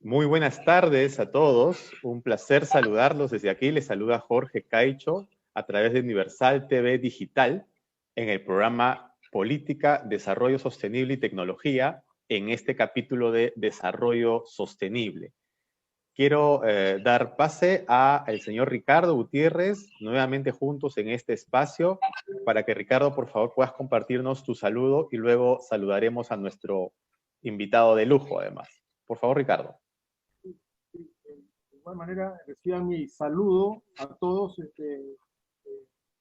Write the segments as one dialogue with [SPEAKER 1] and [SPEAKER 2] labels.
[SPEAKER 1] Muy buenas tardes a todos. Un placer saludarlos desde aquí. Les saluda Jorge Caicho a través de Universal TV Digital en el programa Política, Desarrollo Sostenible y Tecnología en este capítulo de Desarrollo Sostenible. Quiero dar pase al señor Ricardo Gutiérrez, nuevamente juntos en este espacio, para que Ricardo, por favor, puedas compartirnos tu saludo y luego saludaremos a nuestro invitado de lujo, además. Por favor, Ricardo.
[SPEAKER 2] De igual manera, reciban mi saludo a todos.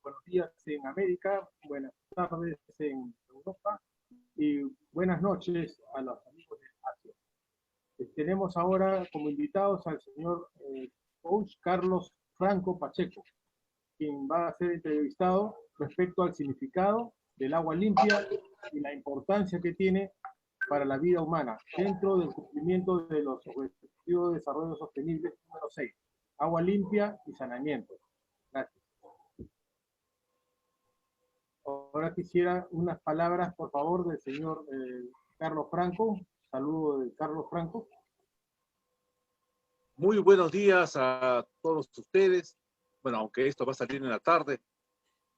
[SPEAKER 2] Buenos días en América, buenas tardes en Europa y buenas noches a los amigos de Asia. Tenemos ahora como invitados al señor coach Carlos Franco Pacheco, quien va a ser entrevistado respecto al significado del agua limpia y la importancia que tiene para la vida humana dentro del cumplimiento de los Objetivos de Desarrollo Sostenible número 6, agua limpia y saneamiento. Gracias. Ahora quisiera unas palabras, por favor, del señor Carlos Franco. Saludo de Carlos Franco.
[SPEAKER 3] Muy buenos días a todos ustedes. Bueno, aunque esto va a salir en la tarde,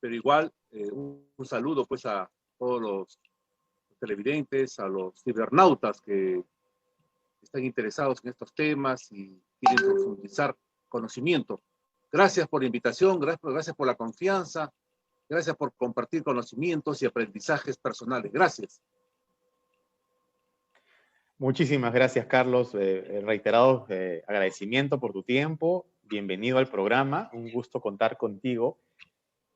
[SPEAKER 3] pero igual un saludo pues a todos los televidentes, a los cibernautas que están interesados en estos temas y quieren profundizar conocimiento. Gracias por la invitación, gracias por la confianza, gracias por compartir conocimientos y aprendizajes personales. Gracias.
[SPEAKER 1] Muchísimas gracias, Carlos. Reiterado agradecimiento por tu tiempo. Bienvenido al programa. Un gusto contar contigo.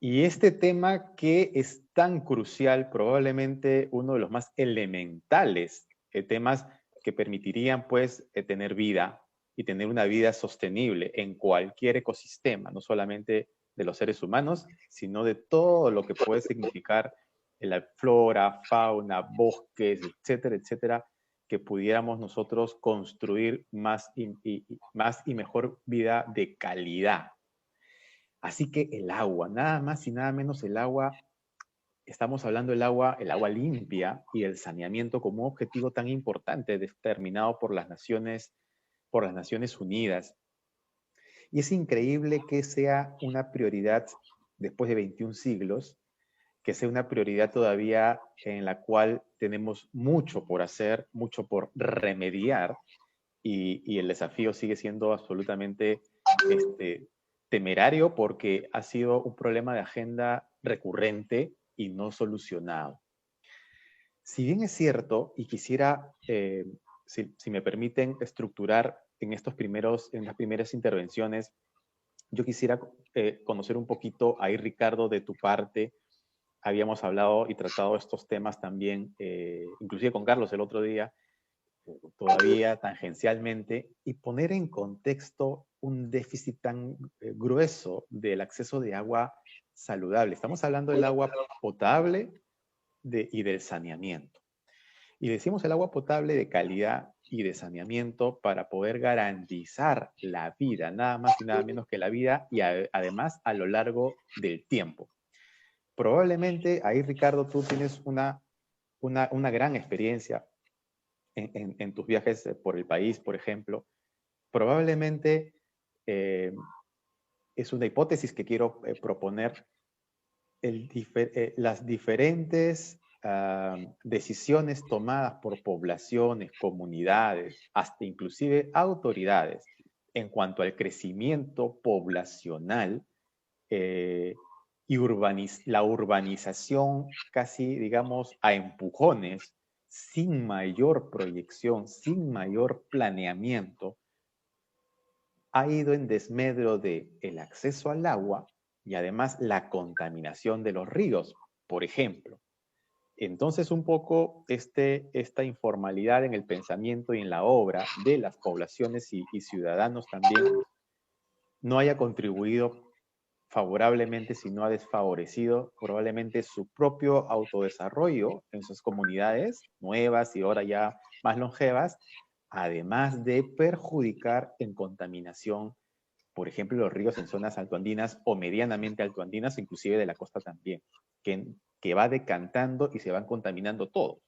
[SPEAKER 1] Y este tema que es tan crucial, probablemente uno de los más elementales temas que permitirían pues tener vida y tener una vida sostenible en cualquier ecosistema, no solamente de los seres humanos, sino de todo lo que puede significar la flora, fauna, bosques, etcétera, etcétera, que pudiéramos nosotros construir más y mejor vida de calidad. Así que el agua, nada más y nada menos el agua, estamos hablando del agua, el agua limpia y el saneamiento como un objetivo tan importante determinado por las Naciones Unidas. Y es increíble que sea una prioridad después de 21 siglos, que sea una prioridad todavía en la cual tenemos mucho por hacer, mucho por remediar, y el desafío sigue siendo absolutamente temerario porque ha sido un problema de agenda recurrente y no solucionado. Si bien es cierto, y quisiera, si me permiten, estructurar en las primeras intervenciones, yo quisiera conocer un poquito ahí, Ricardo, de tu parte. Habíamos hablado y tratado estos temas también, inclusive con Carlos el otro día, todavía tangencialmente, y poner en contexto un déficit tan grueso del acceso de agua saludable. Estamos hablando del agua potable y del saneamiento. Y decimos el agua potable de calidad y de saneamiento para poder garantizar la vida, nada más y nada menos que la vida, y además a lo largo del tiempo. Probablemente ahí, Ricardo, tú tienes una gran experiencia en tus viajes por el país, por ejemplo. Probablemente es una hipótesis que quiero proponer, las diferentes decisiones tomadas por poblaciones, comunidades, hasta inclusive autoridades en cuanto al crecimiento poblacional y la urbanización casi, digamos, a empujones, sin mayor proyección, sin mayor planeamiento, ha ido en desmedro del acceso al agua y además la contaminación de los ríos, por ejemplo. Entonces, un poco esta informalidad en el pensamiento y en la obra de las poblaciones y ciudadanos también no haya contribuido favorablemente, sino ha desfavorecido probablemente su propio autodesarrollo en sus comunidades nuevas y ahora ya más longevas, además de perjudicar en contaminación, por ejemplo, los ríos en zonas altoandinas o medianamente altoandinas, inclusive de la costa también, que va decantando y se van contaminando todos.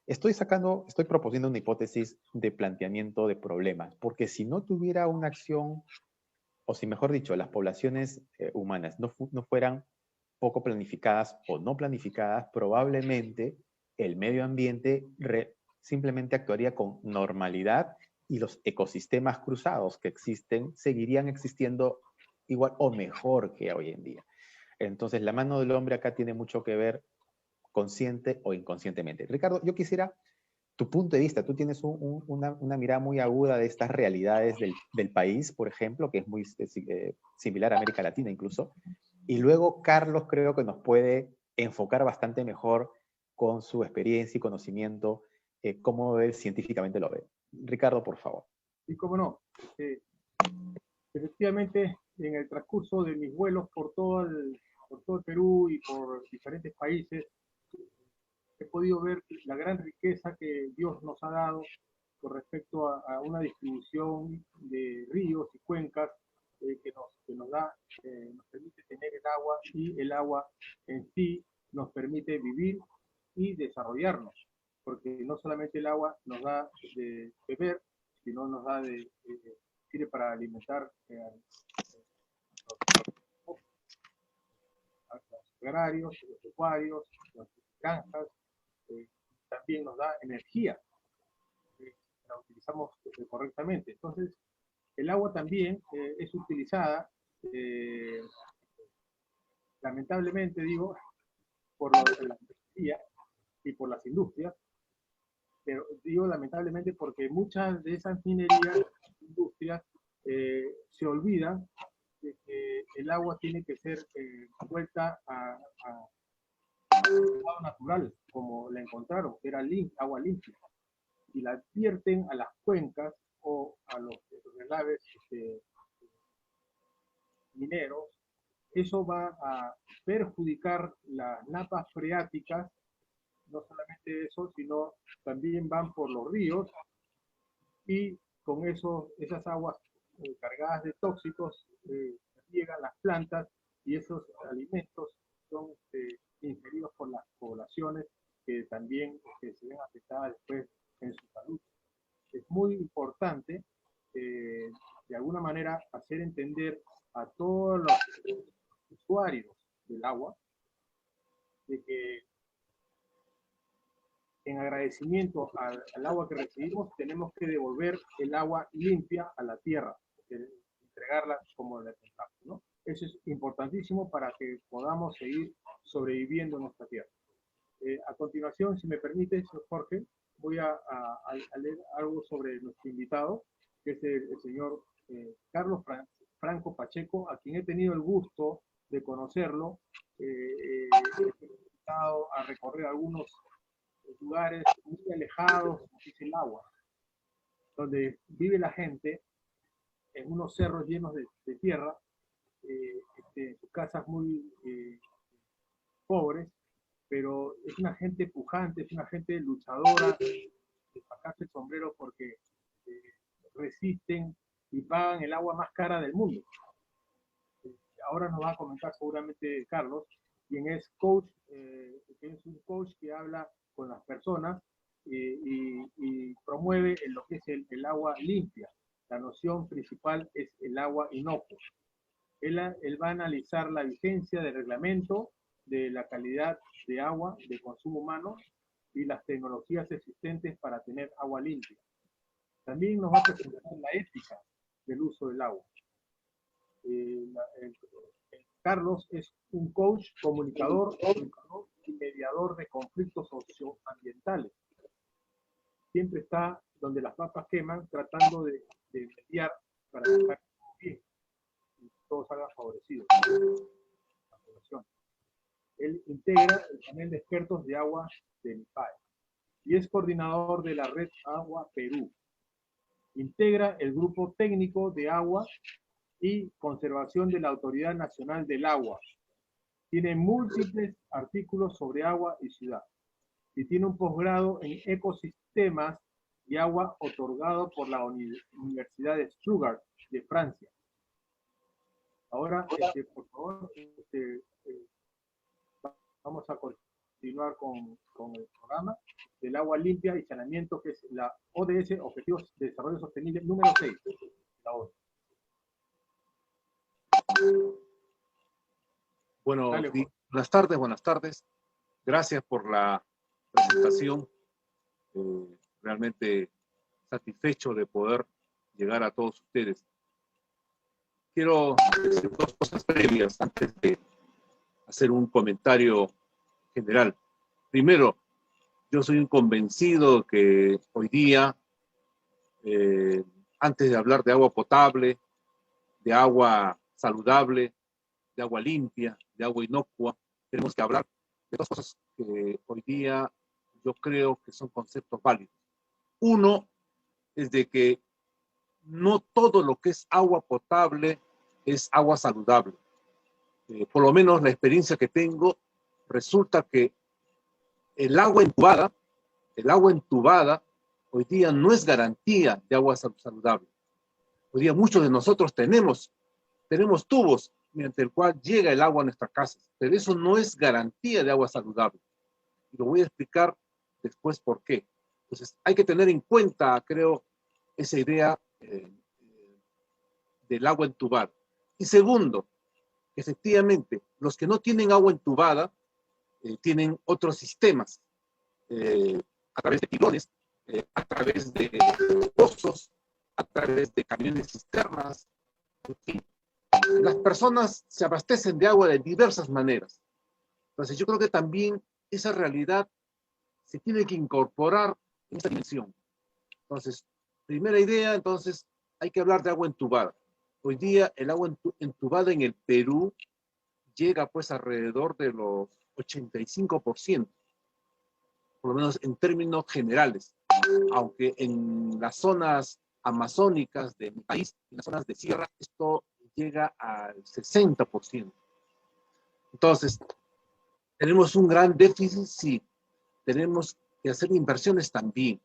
[SPEAKER 1] Estoy proponiendo una hipótesis de planteamiento de problemas, porque si no tuviera una acción, o si mejor dicho, las poblaciones humanas no fueran poco planificadas o no planificadas, probablemente el medio ambiente simplemente actuaría con normalidad y los ecosistemas cruzados que existen seguirían existiendo igual o mejor que hoy en día. Entonces, la mano del hombre acá tiene mucho que ver consciente o inconscientemente. Ricardo, yo quisiera tu punto de vista. Tú tienes una mirada muy aguda de estas realidades del país, por ejemplo, que es muy similar a América Latina incluso. Y luego Carlos creo que nos puede enfocar bastante mejor con su experiencia y conocimiento, cómo él científicamente lo ve. Ricardo, por favor.
[SPEAKER 2] Y cómo no, efectivamente, en el transcurso de mis vuelos por todo el Perú y por diferentes países, he podido ver la gran riqueza que Dios nos ha dado con respecto a una distribución de ríos y cuencas que nos permite tener el agua, y el agua en sí nos permite vivir y desarrollarnos, porque no solamente el agua nos da de beber, sino nos da sirve para alimentar los agrarios, los pecuarios, las granjas, también nos da energía, la utilizamos correctamente. Entonces, el agua también es utilizada, lamentablemente digo, por la energía y por las industrias, pero digo lamentablemente porque muchas de esas minerías, industrias, se olvidan de que el agua tiene que ser vuelta a estado natural, como la encontraron, que era agua limpia, y la vierten a las cuencas o a los relaves mineros. Eso va a perjudicar las napas freáticas. No solamente eso, sino también van por los ríos, y con esas aguas cargadas de tóxicos llegan las plantas, y esos alimentos son ingeridos por las poblaciones, que también se ven afectadas después en su salud. Es muy importante, de alguna manera, hacer entender a todos los usuarios del agua de que en agradecimiento al agua que recibimos, tenemos que devolver el agua limpia a la tierra, entregarla como la encontramos, ¿no? Eso es importantísimo para que podamos seguir sobreviviendo en nuestra tierra. A continuación, si me permite, señor Jorge, voy a leer algo sobre nuestro invitado, que es el señor Carlos Franco Pacheco, a quien he tenido el gusto de conocerlo. He invitado a recorrer algunos lugares muy alejados, como dice el agua, donde vive la gente en unos cerros llenos de tierra, sus casas muy pobres, pero es una gente pujante, es una gente luchadora, de sacarse el sombrero porque resisten y pagan el agua más cara del mundo. Ahora nos va a comentar seguramente Carlos, quien es coach, que es un coach que habla con las personas y promueve en lo que es el agua limpia. La noción principal es el agua inocua. Él va a analizar la vigencia del reglamento de la calidad de agua de consumo humano y las tecnologías existentes para tener agua limpia. También nos va a presentar la ética del uso del agua. Carlos es un coach, comunicador y mediador de conflictos socioambientales. Siempre está donde las papas queman, tratando de mediar para que salga bien y todos salgan favorecidos. Él integra el panel de expertos de agua del IPAE y es coordinador de la red Agua Perú. Integra el grupo técnico de agua y conservación de la Autoridad Nacional del Agua. Tiene múltiples artículos sobre agua y ciudad. Y tiene un posgrado en ecosistemas y agua otorgado por la Universidad de Stuttgart de Francia. Ahora, por favor, vamos a continuar con el programa. Le el agua limpia y saneamiento, que es la ODS, Objetivos de Desarrollo Sostenible número 6. La ODS.
[SPEAKER 3] Bueno,
[SPEAKER 2] Dale, Juan.
[SPEAKER 3] buenas tardes, buenas tardes. Gracias por la presentación. Realmente satisfecho de poder llegar a todos ustedes. Quiero decir dos cosas previas antes de hacer un comentario general. Primero, yo soy un convencido que hoy día, antes de hablar de agua potable, de agua saludable, de agua limpia, de agua inocua, tenemos que hablar de dos cosas que hoy día yo creo que son conceptos válidos. Uno es de que no todo lo que es agua potable es agua saludable. Por lo menos la experiencia que tengo, resulta que el agua entubada hoy día no es garantía de agua saludable. Hoy día muchos de nosotros tenemos tubos mediante el cual llega el agua a nuestras casas, pero eso no es garantía de agua saludable. Y lo voy a explicar después por qué. Entonces, hay que tener en cuenta, creo, esa idea del agua entubada. Y segundo, efectivamente, los que no tienen agua entubada tienen otros sistemas, a través de pilones, a través de pozos, a través de camiones cisternas, en fin. Las personas se abastecen de agua de diversas maneras. Entonces, yo creo que también esa realidad se tiene que incorporar en esta dimensión. Entonces, primera idea, entonces, hay que hablar de agua entubada. Hoy día, el agua entubada en el Perú llega pues alrededor de los 85%, por lo menos en términos generales, aunque en las zonas amazónicas de mi país, en las zonas de sierra, esto llega al 60%. Entonces, tenemos un gran déficit, sí, tenemos que hacer inversiones también.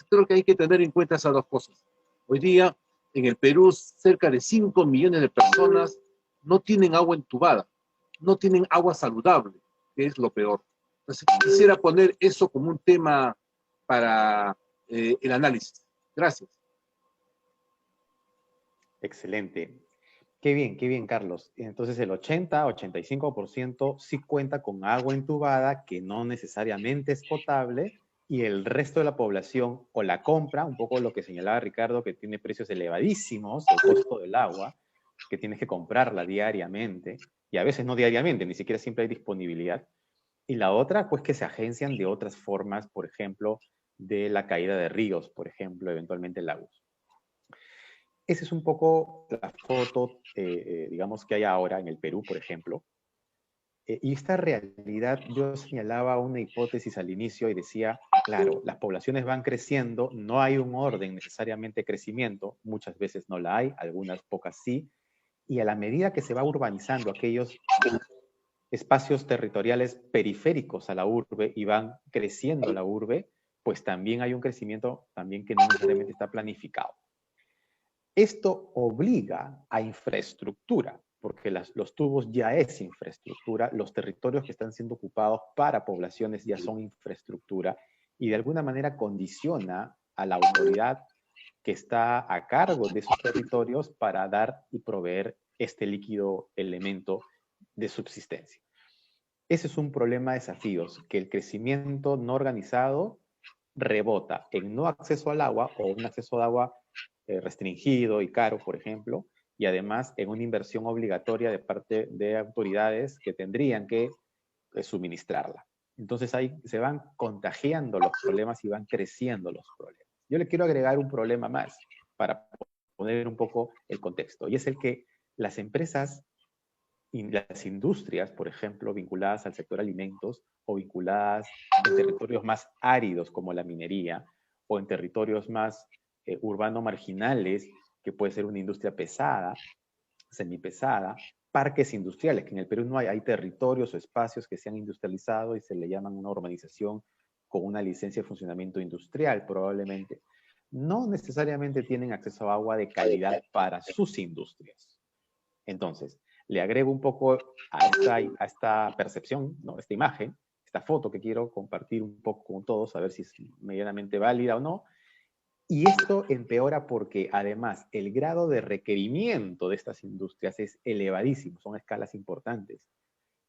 [SPEAKER 3] Creo que hay que tener en cuenta esas dos cosas. Hoy día, en el Perú, cerca de 5 millones de personas no tienen agua entubada, no tienen agua saludable, que es lo peor. Entonces, quisiera poner eso como un tema para el análisis. Gracias.
[SPEAKER 1] Excelente. Qué bien, Carlos. Entonces el 80-85% sí cuenta con agua entubada que no necesariamente es potable y el resto de la población o la compra, un poco lo que señalaba Ricardo, que tiene precios elevadísimos, el costo del agua, que tienes que comprarla diariamente y a veces no diariamente, ni siquiera siempre hay disponibilidad. Y la otra, pues que se agencian de otras formas, por ejemplo, de la caída de ríos, por ejemplo, eventualmente lagos. Esa es un poco la foto, digamos, que hay ahora en el Perú, por ejemplo. Y esta realidad, yo señalaba una hipótesis al inicio y decía, claro, las poblaciones van creciendo, no hay un orden necesariamente de crecimiento, muchas veces no la hay, algunas pocas sí, y a la medida que se va urbanizando aquellos espacios territoriales periféricos a la urbe y van creciendo la urbe, pues también hay un crecimiento también que no necesariamente está planificado. Esto obliga a infraestructura, porque los tubos ya es infraestructura, los territorios que están siendo ocupados para poblaciones ya son infraestructura y de alguna manera condiciona a la autoridad que está a cargo de esos territorios para dar y proveer este líquido elemento de subsistencia. Ese es un problema de desafíos, que el crecimiento no organizado rebota en no acceso al agua o un acceso al agua restringido y caro, por ejemplo, y además en una inversión obligatoria de parte de autoridades que tendrían que suministrarla. Entonces ahí se van contagiando los problemas y van creciendo los problemas. Yo le quiero agregar un problema más para poner un poco el contexto, y es el que las empresas y las industrias, por ejemplo, vinculadas al sector alimentos o vinculadas en territorios más áridos como la minería o en territorios más urbano marginales, que puede ser una industria pesada, semipesada, parques industriales, que en el Perú no hay territorios o espacios que se han industrializado y se le llaman una urbanización con una licencia de funcionamiento industrial probablemente. No necesariamente tienen acceso a agua de calidad para sus industrias. Entonces, le agrego un poco a esta percepción, ¿no? Esta esta foto que quiero compartir un poco con todos, a ver si es medianamente válida o no. Y esto empeora porque además el grado de requerimiento de estas industrias es elevadísimo, son escalas importantes,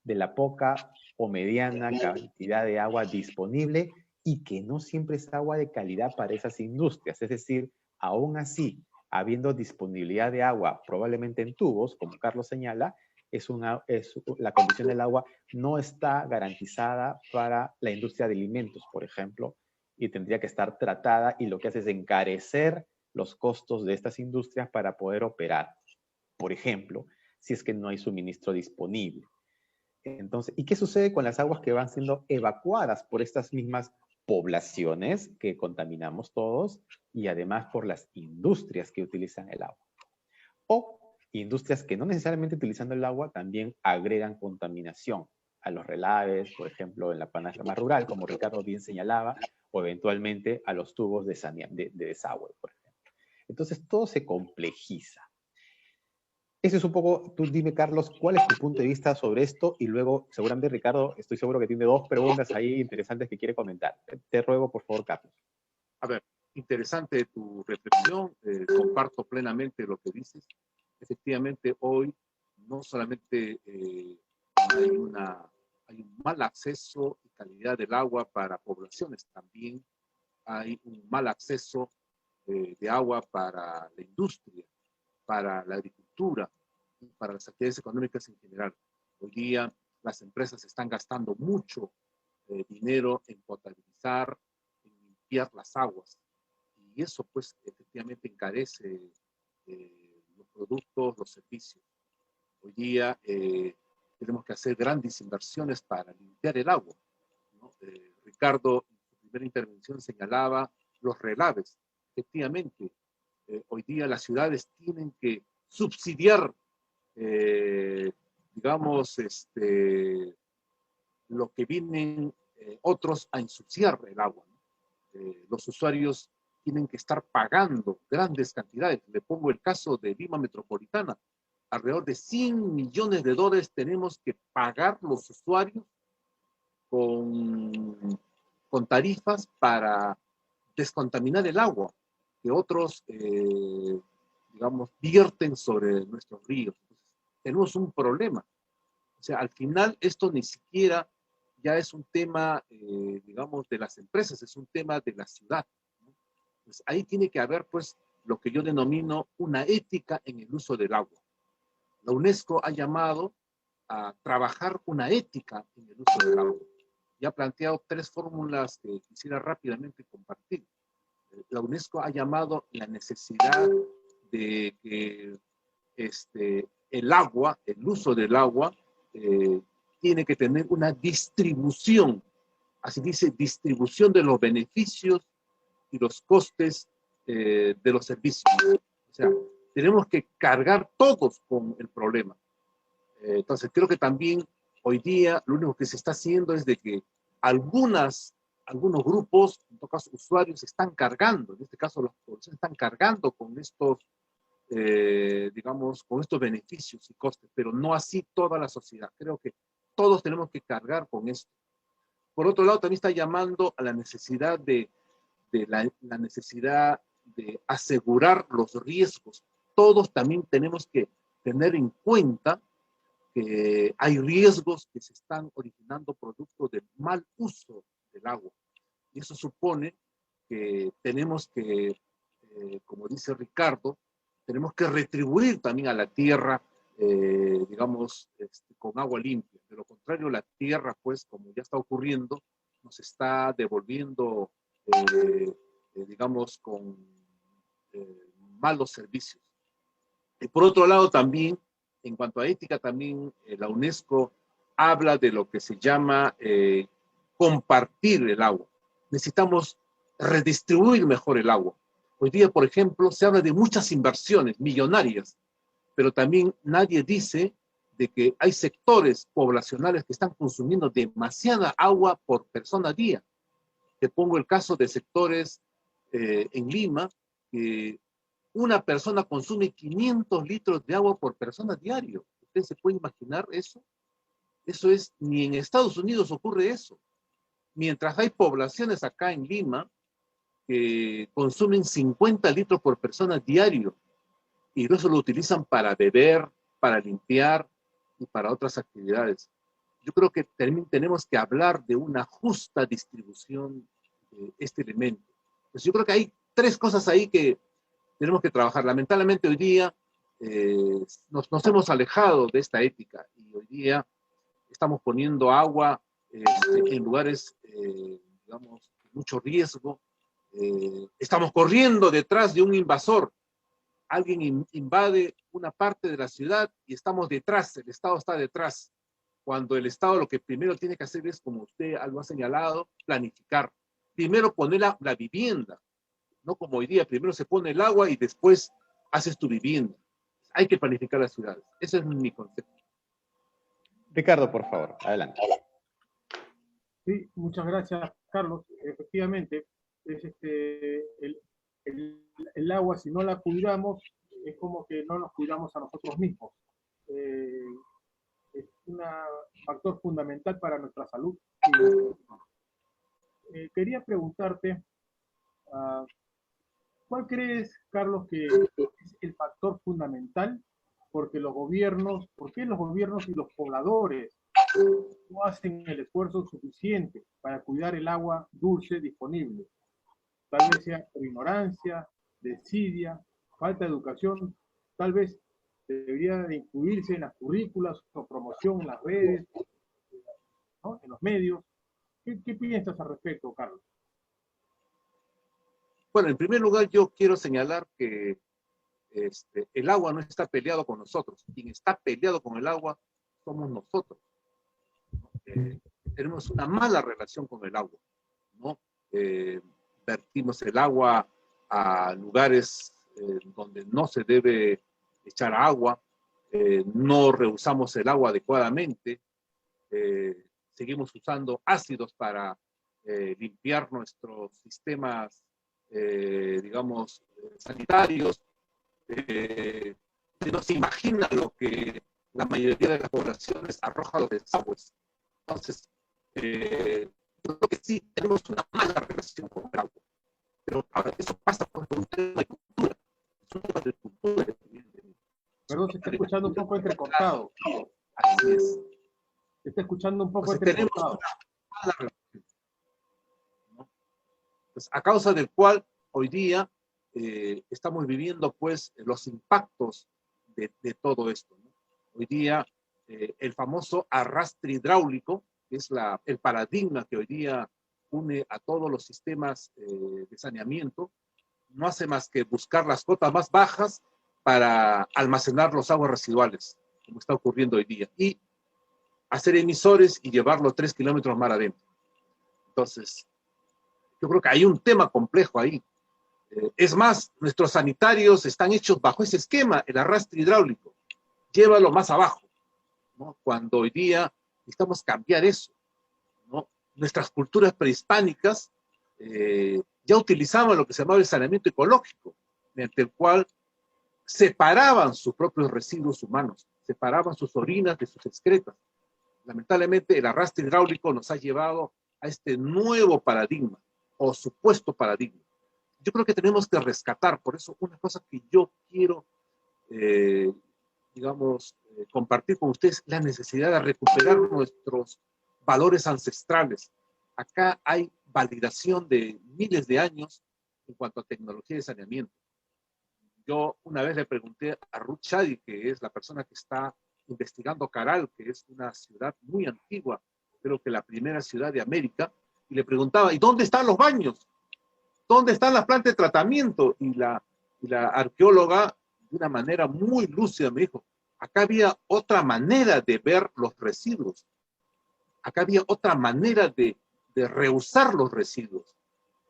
[SPEAKER 1] de la poca o mediana cantidad de agua disponible y que no siempre es agua de calidad para esas industrias. Es decir, aún así, habiendo disponibilidad de agua, probablemente en tubos, como Carlos señala, la condición del agua no está garantizada para la industria de alimentos, por ejemplo, y tendría que estar tratada, y lo que hace es encarecer los costos de estas industrias para poder operar. Por ejemplo, si es que no hay suministro disponible. Entonces, ¿y qué sucede con las aguas que van siendo evacuadas por estas mismas poblaciones que contaminamos todos y además por las industrias que utilizan el agua? O industrias que no necesariamente utilizando el agua también agregan contaminación a los relaves, por ejemplo, en la Panamá rural, como Ricardo bien señalaba, o eventualmente a los tubos de desagüe, por ejemplo. Entonces, todo se complejiza. Ese es un poco, tú dime, Carlos, ¿cuál es tu punto de vista sobre esto? Y luego, seguramente Ricardo, estoy seguro que tiene dos preguntas ahí interesantes que quiere comentar. Te ruego, por favor, Carlos.
[SPEAKER 3] A ver, interesante tu reflexión, comparto plenamente lo que dices. Efectivamente, hoy no solamente hay un mal acceso y calidad del agua para poblaciones, también hay un mal acceso de agua para la industria, para la agricultura, para las actividades económicas en general. Hoy día las empresas están gastando mucho dinero en potabilizar, en limpiar las aguas. Y eso pues efectivamente encarece los productos, los servicios. Hoy día tenemos que hacer grandes inversiones para limpiar el agua, ¿no? Ricardo en su primera intervención señalaba los relaves. Efectivamente, hoy día las ciudades tienen que subsidiar, digamos, lo que vienen otros a ensuciar el agua, ¿no? Los usuarios tienen que estar pagando grandes cantidades. Le pongo el caso de Lima Metropolitana. Alrededor de $100 millones tenemos que pagar los usuarios con tarifas para descontaminar el agua que otros, digamos, vierten sobre nuestros ríos. Entonces, tenemos un problema. O sea, al final esto ni siquiera ya es un tema, digamos, de las empresas, es un tema de la ciudad, ¿no? Pues ahí tiene que haber, pues, lo que yo denomino una ética en el uso del agua. La UNESCO ha llamado a trabajar una ética en el uso del agua. Y ha planteado 3 fórmulas que quisiera rápidamente compartir. La UNESCO ha llamado la necesidad de que el agua, el uso del agua, tiene que tener una distribución, así dice, distribución de los beneficios y los costes de los servicios. O sea, tenemos que cargar todos con el problema. Entonces, creo que también hoy día lo único que se está haciendo es de que algunos grupos, en todo caso usuarios, están cargando, en este caso los productores están cargando con estos, digamos, con estos beneficios y costes, pero no así toda la sociedad. Creo que todos tenemos que cargar con esto. Por otro lado, también está llamando a la necesidad la necesidad de asegurar los riesgos. Todos también tenemos que tener en cuenta que hay riesgos que se están originando producto del mal uso del agua. Y eso supone que tenemos que, como dice Ricardo, tenemos que retribuir también a la tierra, digamos, con agua limpia. De lo contrario, la tierra, pues, como ya está ocurriendo, nos está devolviendo, digamos, con malos servicios. Y por otro lado, también, en cuanto a ética, también la UNESCO habla de lo que se llama compartir el agua. Necesitamos redistribuir mejor el agua. Hoy día, por ejemplo, se habla de muchas inversiones millonarias, pero también nadie dice de que hay sectores poblacionales que están consumiendo demasiada agua por persona a día. Te pongo el caso de sectores en Lima, que una persona consume 500 litros de agua por persona diario. ¿Usted se puede imaginar eso? Eso es, ni en Estados Unidos ocurre eso. mientras hay poblaciones acá en Lima que consumen 50 litros por persona diario y eso lo utilizan para beber, para limpiar y para otras actividades. Yo creo que tenemos que hablar de una justa distribución de este elemento. Pues yo creo que hay tres cosas ahí que tenemos que trabajar. Lamentablemente hoy día nos hemos alejado de esta ética y hoy día estamos poniendo agua en lugares, digamos, de mucho riesgo. Estamos corriendo detrás de un invasor. Alguien invade una parte de la ciudad y estamos detrás, el Estado está detrás. Cuando el Estado lo que primero tiene que hacer es, como usted lo ha señalado, planificar. Primero poner la vivienda, no como hoy día, primero se pone el agua y después haces tu vivienda. Hay que planificar las ciudades. Ese es mi concepto.
[SPEAKER 1] Ricardo, por favor, adelante.
[SPEAKER 2] Sí, muchas gracias, Carlos. Efectivamente, es el agua, si no la cuidamos, es como que no nos cuidamos a nosotros mismos. Es un factor fundamental para nuestra salud. Quería preguntarte, ¿cuál crees, Carlos, que es el factor fundamental ¿por qué los gobiernos y los pobladores no hacen el esfuerzo suficiente para cuidar el agua dulce disponible? Tal vez sea por ignorancia, desidia, falta de educación, tal vez debería de incluirse en las currículas o promoción en las redes, ¿no?, en los medios. ¿Qué piensas al respecto, Carlos?
[SPEAKER 3] Bueno, en primer lugar, yo quiero señalar que el agua no está peleado con nosotros. Quien está peleado con el agua somos nosotros. Tenemos una mala relación con el agua, ¿no? Vertimos el agua a lugares donde no se debe echar agua, no reusamos el agua adecuadamente, seguimos usando ácidos para limpiar nuestros sistemas, digamos, sanitarios. No se imagina lo que la mayoría de las poblaciones arroja a los desagües. Entonces, yo creo que sí tenemos una mala relación con el agua. Pero ahora eso pasa por un tema de cultura. Es un tema de cultura.
[SPEAKER 2] Perdón, se está escuchando un poco entrecortado.
[SPEAKER 3] Así es.
[SPEAKER 2] Se está escuchando un poco
[SPEAKER 3] Entonces,
[SPEAKER 2] entrecortado.
[SPEAKER 3] tenemos una mala relación, ¿no? Entonces, a causa del cual hoy día estamos viviendo pues los impactos de todo esto, ¿no? Hoy día el famoso arrastre hidráulico, que es el paradigma que hoy día une a todos los sistemas de saneamiento, no hace más que buscar las cotas más bajas para almacenar los aguas residuales, como está ocurriendo hoy día, y hacer emisores y llevarlo 3 kilómetros más adentro. Entonces, yo creo que hay un tema complejo ahí. Es más, nuestros sanitarios están hechos bajo ese esquema, el arrastre hidráulico. Llévalo más abajo, ¿no? Cuando hoy día necesitamos cambiar eso, ¿no? Nuestras culturas prehispánicas ya utilizaban lo que se llamaba el saneamiento ecológico, mediante el cual separaban sus propios residuos humanos, separaban sus orinas de sus excretas. Lamentablemente, el arrastre hidráulico nos ha llevado a este nuevo paradigma, o supuesto paradigma. Yo creo que tenemos que rescatar, por eso una cosa que yo quiero, compartir con ustedes, la necesidad de recuperar nuestros valores ancestrales. Acá hay validación de miles de años en cuanto a tecnología de saneamiento. Yo una vez le pregunté a Ruth Shadi, que es la persona que está investigando Caral, que es una ciudad muy antigua, creo que la primera ciudad de América, y le preguntaba, ¿y dónde están los baños? ¿Dónde están las plantas de tratamiento? Y la arqueóloga, de una manera muy lúcida, me dijo, acá había otra manera de ver los residuos. Acá había otra manera de reusar los residuos.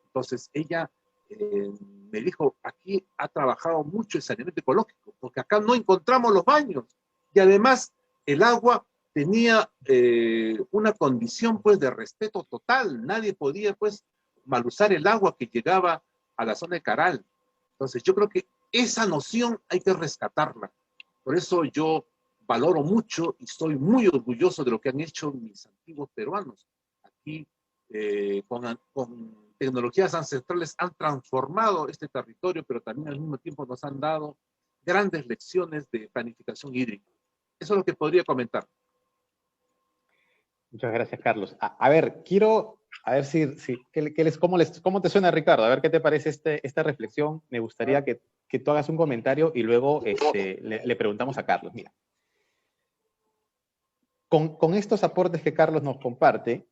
[SPEAKER 3] Entonces, ella me dijo, aquí ha trabajado mucho el saneamiento ecológico, porque acá no encontramos los baños. Y además, el agua tenía una condición, pues, de respeto total. Nadie podía, pues, mal usar el agua que llegaba a la zona de Caral. Entonces, yo creo que esa noción hay que rescatarla. Por eso yo valoro mucho y estoy muy orgulloso de lo que han hecho mis antiguos peruanos. Aquí con tecnologías ancestrales han transformado este territorio, pero también al mismo tiempo nos han dado grandes lecciones de planificación hídrica. Eso es lo que podría comentar.
[SPEAKER 1] Muchas gracias, Carlos. A ver, quiero, a ver ¿cómo te suena, Ricardo? A ver qué te parece esta reflexión. Me gustaría que tú hagas un comentario y luego le preguntamos a Carlos. Mira, con estos aportes que Carlos nos comparte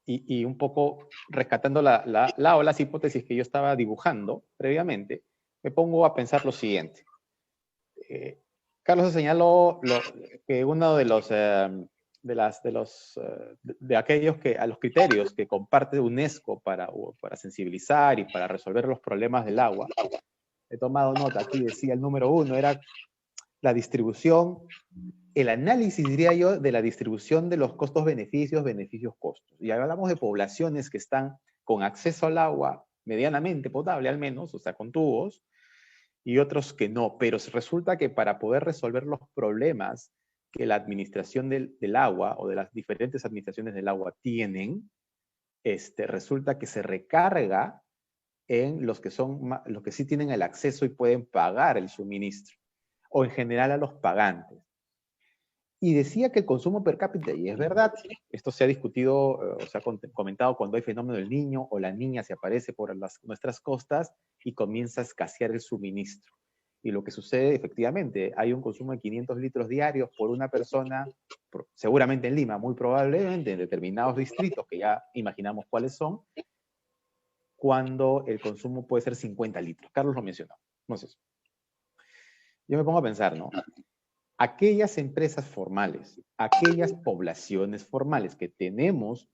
[SPEAKER 1] y un poco rescatando las hipótesis que yo estaba dibujando previamente, me pongo a pensar lo siguiente. Carlos señaló que uno de los de aquellos a los criterios que comparte UNESCO para sensibilizar y para resolver los problemas del agua. He tomado nota aquí, decía el número 1, era la distribución, el análisis, diría yo, de la distribución de los costos-beneficios, beneficios-costos. Y hablamos de poblaciones que están con acceso al agua medianamente potable al menos, o sea, con tubos, y otros que no. Pero resulta que para poder resolver los problemas que la administración del agua o de las diferentes administraciones del agua tienen, resulta que se recarga en los que sí tienen el acceso y pueden pagar el suministro, o en general a los pagantes. Y decía que el consumo per cápita, y es verdad, esto se ha discutido, o se ha comentado cuando hay fenómeno del niño o la niña se aparece por nuestras costas y comienza a escasear el suministro. Y lo que sucede, efectivamente, hay un consumo de 500 litros diarios por una persona, seguramente en Lima, muy probablemente en determinados distritos, que ya imaginamos cuáles son, cuando el consumo puede ser 50 litros. Carlos lo mencionó. Entonces, yo me pongo a pensar, ¿no? Aquellas empresas formales, aquellas poblaciones formales que tenemos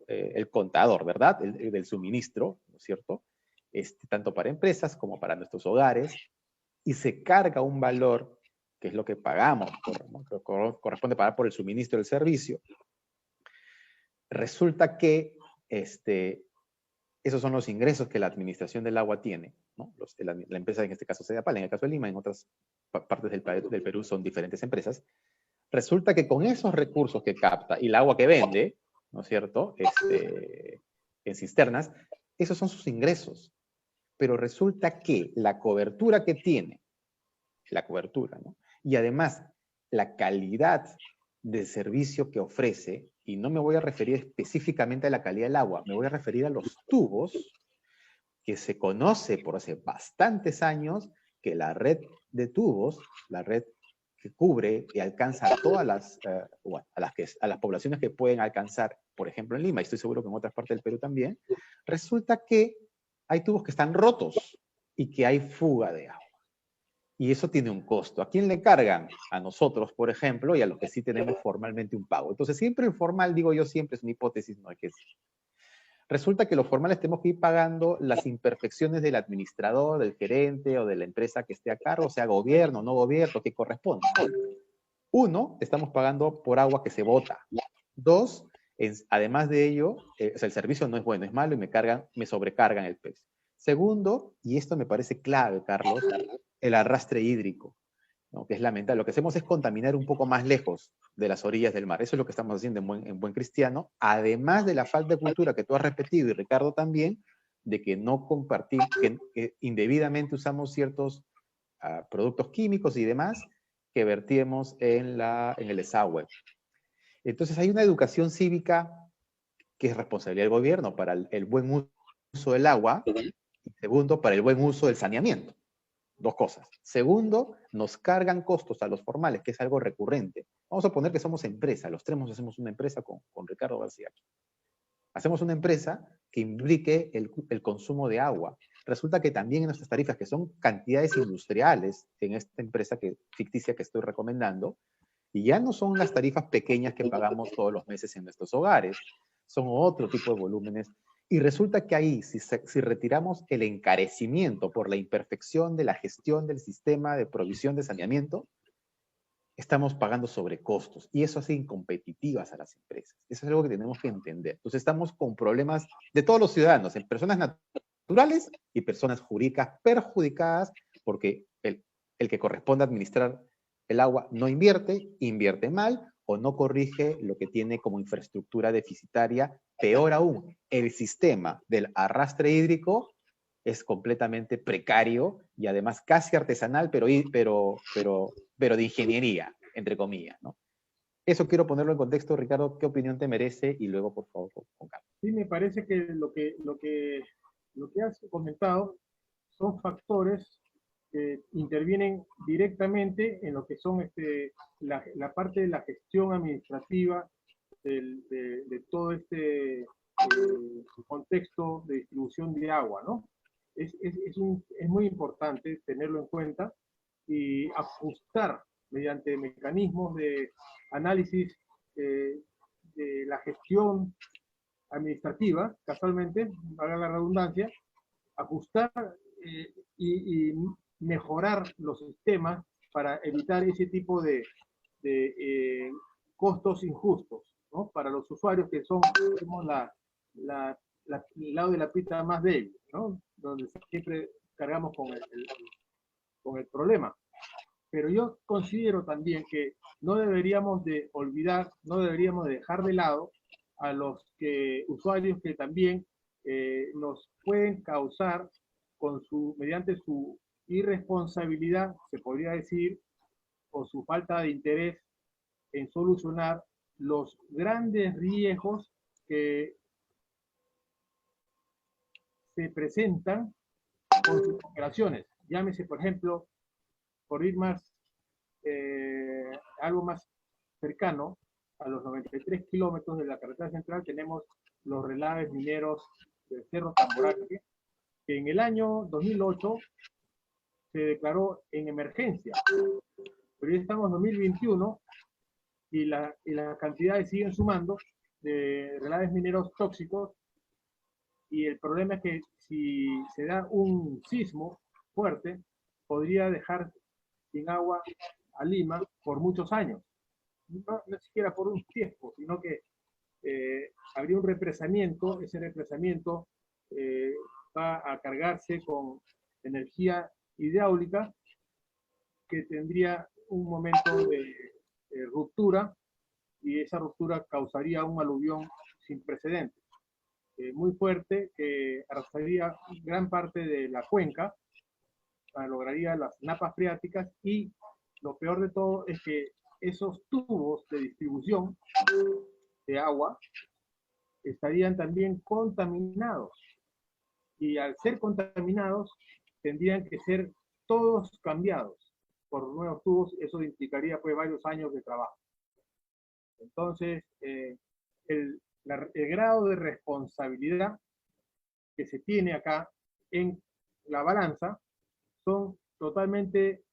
[SPEAKER 1] el contador, ¿verdad? El del suministro, ¿no es cierto? Tanto para empresas como para nuestros hogares, y se carga un valor, que es lo que pagamos, ¿no? Que corresponde pagar por el suministro del servicio. Resulta que esos son los ingresos que la administración del agua tiene, ¿no? La empresa, en este caso, Sedapal, en el caso de Lima, en otras partes del Perú son diferentes empresas. Resulta que con esos recursos que capta y el agua que vende, ¿no es cierto?, en cisternas, esos son sus ingresos. Pero resulta que la cobertura que tiene, ¿no? Y además la calidad de servicio que ofrece, y no me voy a referir específicamente a la calidad del agua, me voy a referir a los tubos, que se conoce por hace bastantes años que la red de tubos, la red que cubre y alcanza a todas a las poblaciones que pueden alcanzar, por ejemplo en Lima, y estoy seguro que en otras partes del Perú también, resulta que hay tubos que están rotos y que hay fuga de agua. Y eso tiene un costo. ¿A quién le cargan? A nosotros, por ejemplo, y a los que sí tenemos formalmente un pago. Entonces, siempre el formal, digo yo, siempre es una hipótesis, no hay que decir. Resulta que los formales tenemos que ir pagando las imperfecciones del administrador, del gerente o de la empresa que esté a cargo, sea gobierno, no gobierno, que corresponda. Uno, estamos pagando por agua que se bota. Dos, además de ello, o sea, el servicio no es bueno, es malo y me sobrecargan el precio. Segundo, y esto me parece clave, Carlos, el arrastre hídrico, ¿no? Que es lamentable. Lo que hacemos es contaminar un poco más lejos de las orillas del mar. Eso es lo que estamos haciendo en buen cristiano, además de la falta de cultura que tú has repetido, y Ricardo también, de que no compartir, que indebidamente usamos ciertos productos químicos y demás que vertimos en el desagüe. Entonces hay una educación cívica que es responsabilidad del gobierno para el buen uso del agua, y segundo, para el buen uso del saneamiento. Dos cosas. Segundo, nos cargan costos a los formales, que es algo recurrente. Vamos a poner que somos empresa, los tres hacemos una empresa con Ricardo García. Hacemos una empresa que implique el consumo de agua. Resulta que también en nuestras tarifas, que son cantidades industriales en esta empresa ficticia que estoy recomendando, y ya no son las tarifas pequeñas que pagamos todos los meses en nuestros hogares, son otro tipo de volúmenes. Y resulta que ahí, si retiramos el encarecimiento por la imperfección de la gestión del sistema de provisión de saneamiento, estamos pagando sobrecostos. Y eso hace incompetitivas a las empresas. Eso es algo que tenemos que entender. Entonces estamos con problemas de todos los ciudadanos, en personas naturales y personas jurídicas perjudicadas porque el que corresponde administrar el agua no invierte mal, o no corrige lo que tiene como infraestructura deficitaria. Peor aún, el sistema del arrastre hídrico es completamente precario y además casi artesanal, pero de ingeniería, entre comillas, ¿no? Eso quiero ponerlo en contexto, Ricardo, ¿qué opinión te merece? Y luego, por favor, con calma.
[SPEAKER 2] Sí, me parece que lo que has comentado son factores que intervienen directamente en lo que son la parte de la gestión administrativa de todo este contexto de distribución de agua, ¿no? Es muy importante tenerlo en cuenta y ajustar mediante mecanismos de análisis de la gestión administrativa, casualmente, valga la redundancia, ajustar y mejorar los sistemas para evitar ese tipo de costos injustos, ¿no? Para los usuarios que son, digamos, el lado de la pita más débil, ¿no? Donde siempre cargamos con el problema. Pero yo considero también que no deberíamos de olvidar, no deberíamos de dejar de lado a los usuarios que también nos pueden causar mediante su irresponsabilidad, se podría decir, o su falta de interés en solucionar los grandes riesgos que se presentan con sus operaciones. Llámese, por ejemplo, por ir algo más cercano, a los 93 kilómetros de la carretera central tenemos los relaves mineros del Cerro Tamboraque, que en el año 2008 se declaró en emergencia. Pero ya estamos en 2021 y las cantidades siguen sumando de relaves mineros tóxicos, y el problema es que si se da un sismo fuerte, podría dejar sin agua a Lima por muchos años. No siquiera por un tiempo, sino que habría un represamiento, ese represamiento va a cargarse con energía hidráulica que tendría un momento de ruptura, y esa ruptura causaría un aluvión sin precedentes, muy fuerte, que arrasaría gran parte de la cuenca, lograría las napas freáticas, y lo peor de todo es que esos tubos de distribución de agua estarían también contaminados, y al ser contaminados tendrían que ser todos cambiados por nuevos tubos. Eso implicaría pues varios años de trabajo. Entonces, el grado de responsabilidad que se tiene acá en la balanza son totalmente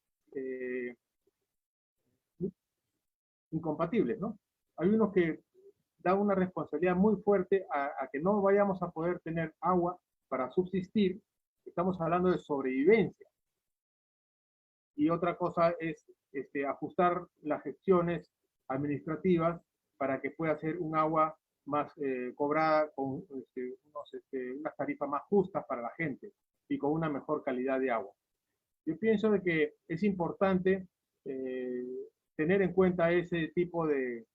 [SPEAKER 2] incompatibles, ¿no? Hay unos que dan una responsabilidad muy fuerte a que no vayamos a poder tener agua para subsistir. Estamos hablando de sobrevivencia. Y otra cosa es ajustar las gestiones administrativas para que pueda ser un agua más cobrada con unas tarifas más justas para la gente y con una mejor calidad de agua. Yo pienso de que es importante tener en cuenta ese tipo de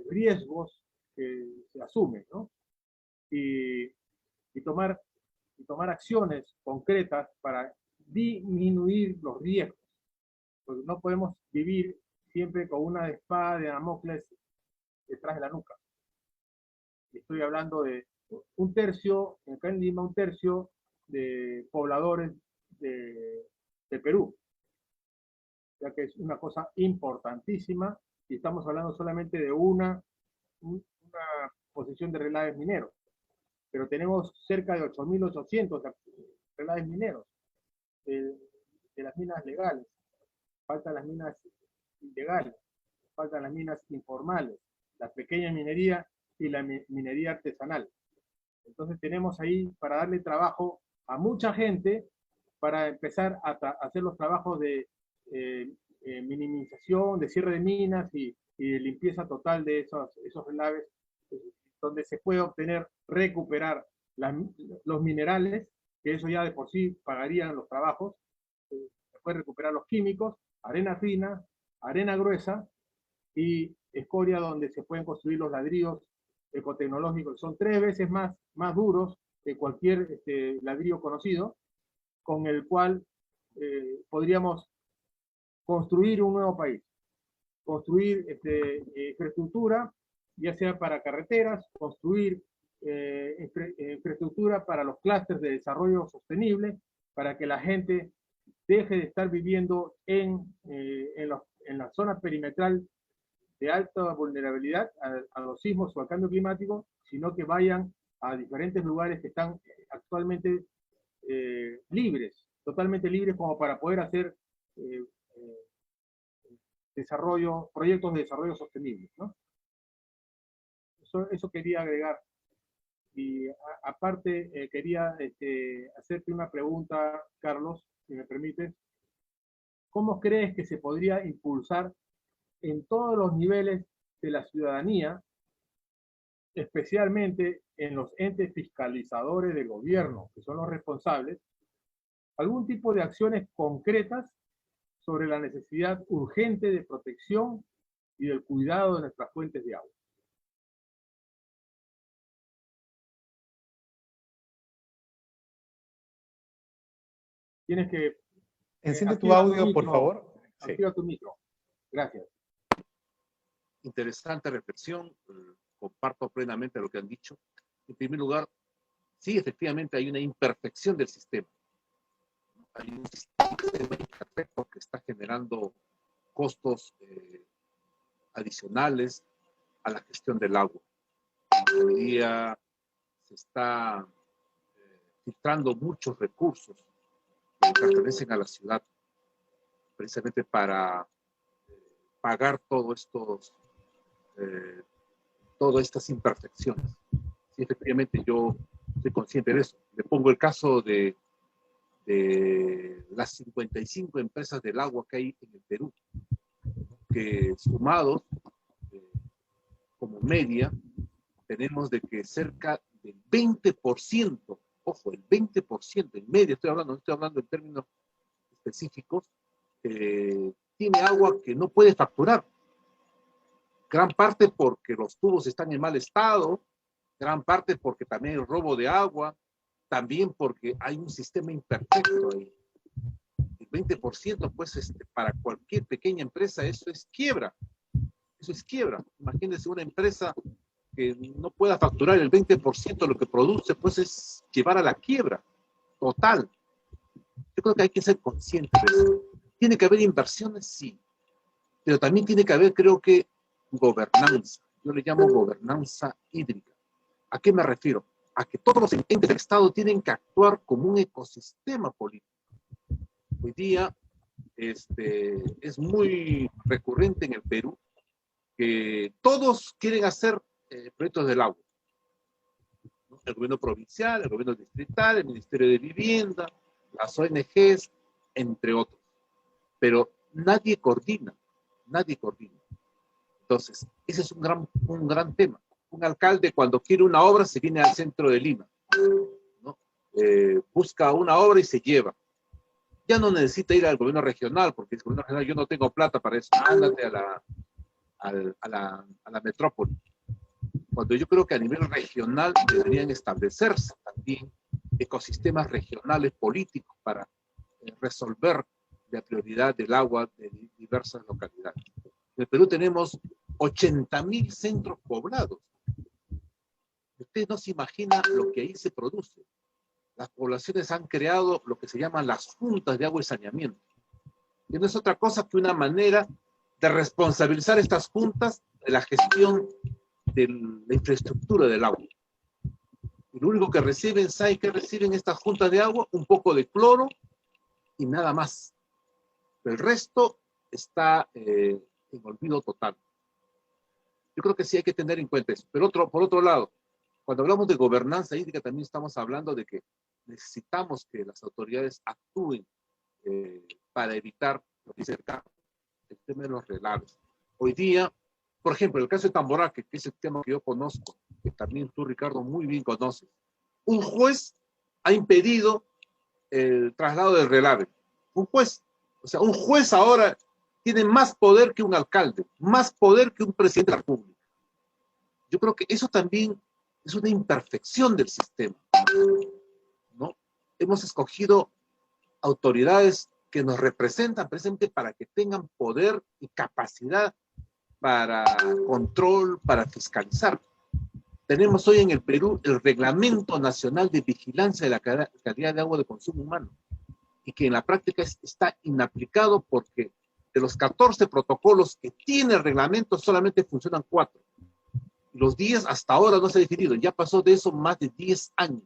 [SPEAKER 2] riesgos que se asumen, ¿no? Y tomar acciones concretas para disminuir los riesgos. Porque no podemos vivir siempre con una espada de Damocles detrás de la nuca. Estoy hablando de un tercio, acá en Lima, un tercio de pobladores de Perú, ya que es una cosa importantísima, y estamos hablando solamente de una posición de relaves mineros, pero tenemos cerca de 8.800 relaves mineros de las minas legales. Faltan las minas ilegales, faltan las minas informales, la pequeña minería y la minería artesanal. Entonces tenemos ahí para darle trabajo a mucha gente, para empezar a hacer los trabajos de minimización, de cierre de minas y de limpieza total de esos relaves, donde se puede recuperar los minerales, que eso ya de por sí pagarían los trabajos. Se puede recuperar los químicos, arena fina, arena gruesa, y escoria donde se pueden construir los ladrillos ecotecnológicos. Son 3 veces más duros que cualquier ladrillo conocido, con el cual podríamos construir un nuevo país, construir infraestructura, ya sea para carreteras, construir infraestructura para los clústeres de desarrollo sostenible, para que la gente deje de estar viviendo en la zona perimetral de alta vulnerabilidad a los sismos o al cambio climático, sino que vayan a diferentes lugares que están actualmente libres, totalmente libres como para poder hacer proyectos de desarrollo sostenible, ¿no? Eso quería agregar. Y aparte quería hacerte una pregunta, Carlos, si me permites. ¿Cómo crees que se podría impulsar en todos los niveles de la ciudadanía, especialmente en los entes fiscalizadores del gobierno, que son los responsables, algún tipo de acciones concretas sobre la necesidad urgente de protección y del cuidado de nuestras fuentes de agua? Tienes que
[SPEAKER 1] Enciende tu audio, por favor.
[SPEAKER 2] Activa tu micro. Gracias.
[SPEAKER 3] Interesante reflexión. Comparto plenamente lo que han dicho. En primer lugar, sí, efectivamente hay una imperfección del sistema. Hay un sistema imperfecto que está generando costos adicionales a la gestión del agua. Hoy día se está filtrando muchos recursos que pertenecen a la ciudad, precisamente para pagar todas estas imperfecciones. Sí, efectivamente, yo soy consciente de eso. Le pongo el caso de las 55 empresas del agua que hay en el Perú, que sumados como media, tenemos de que cerca del 20%, ojo, el 20% en media, no estoy hablando en términos específicos, tiene agua que no puede facturar. Gran parte porque los tubos están en mal estado, gran parte porque también hay robo de agua, también porque hay un sistema imperfecto ahí. El 20%, pues, para cualquier pequeña empresa, eso es quiebra. Eso es quiebra. Imagínense una empresa que no pueda facturar el 20% de lo que produce, pues es llevar a la quiebra total. Yo creo que hay que ser consciente de eso. ¿Tiene que haber inversiones? Sí. Pero también tiene que haber, creo que, gobernanza. Yo le llamo gobernanza hídrica. ¿A qué me refiero? A que todos los entes del Estado tienen que actuar como un ecosistema político. Hoy día es muy recurrente en el Perú que todos quieren hacer proyectos del agua. ¿No? El gobierno provincial, el gobierno distrital, el Ministerio de Vivienda, las ONGs, entre otros. Pero nadie coordina, nadie coordina. Entonces, ese es un gran tema. Un alcalde cuando quiere una obra se viene al centro de Lima, ¿no? Busca una obra y se lleva. Ya no necesita ir al gobierno regional, porque el gobierno regional, yo no tengo plata para eso, ándate a la metrópoli. Cuando yo creo que a nivel regional deberían establecerse también ecosistemas regionales políticos para resolver la prioridad del agua de diversas localidades. En el Perú tenemos 80.000 centros poblados. Usted no se imagina lo que ahí se produce. Las poblaciones han creado lo que se llaman las juntas de agua y saneamiento. Y no es otra cosa que una manera de responsabilizar estas juntas de la gestión de la infraestructura del agua. Y lo único que reciben, ¿sabe qué reciben estas juntas de agua? Un poco de cloro y nada más. El resto está en olvido total. Yo creo que sí hay que tener en cuenta eso. Pero por otro lado, cuando hablamos de gobernanza hídrica, también estamos hablando de que necesitamos que las autoridades actúen para evitar lo que dice el tema de los relaves. Hoy día, por ejemplo, el caso de Tamboraque, que es el tema que yo conozco, que también tú, Ricardo, muy bien conoces. Un juez ha impedido el traslado del relave. Un juez. O sea, un juez ahora tiene más poder que un alcalde, más poder que un presidente de la República. Yo creo que eso también es una imperfección del sistema, ¿no? Hemos escogido autoridades que nos representan precisamente para que tengan poder y capacidad para control, para fiscalizar. Tenemos hoy en el Perú el Reglamento Nacional de Vigilancia de la Calidad de Agua de Consumo Humano, y que en la práctica está inaplicado porque de los 14 protocolos que tiene el reglamento solamente funcionan 4. Los 10 hasta ahora no se ha definido, ya pasó de eso más de 10 años.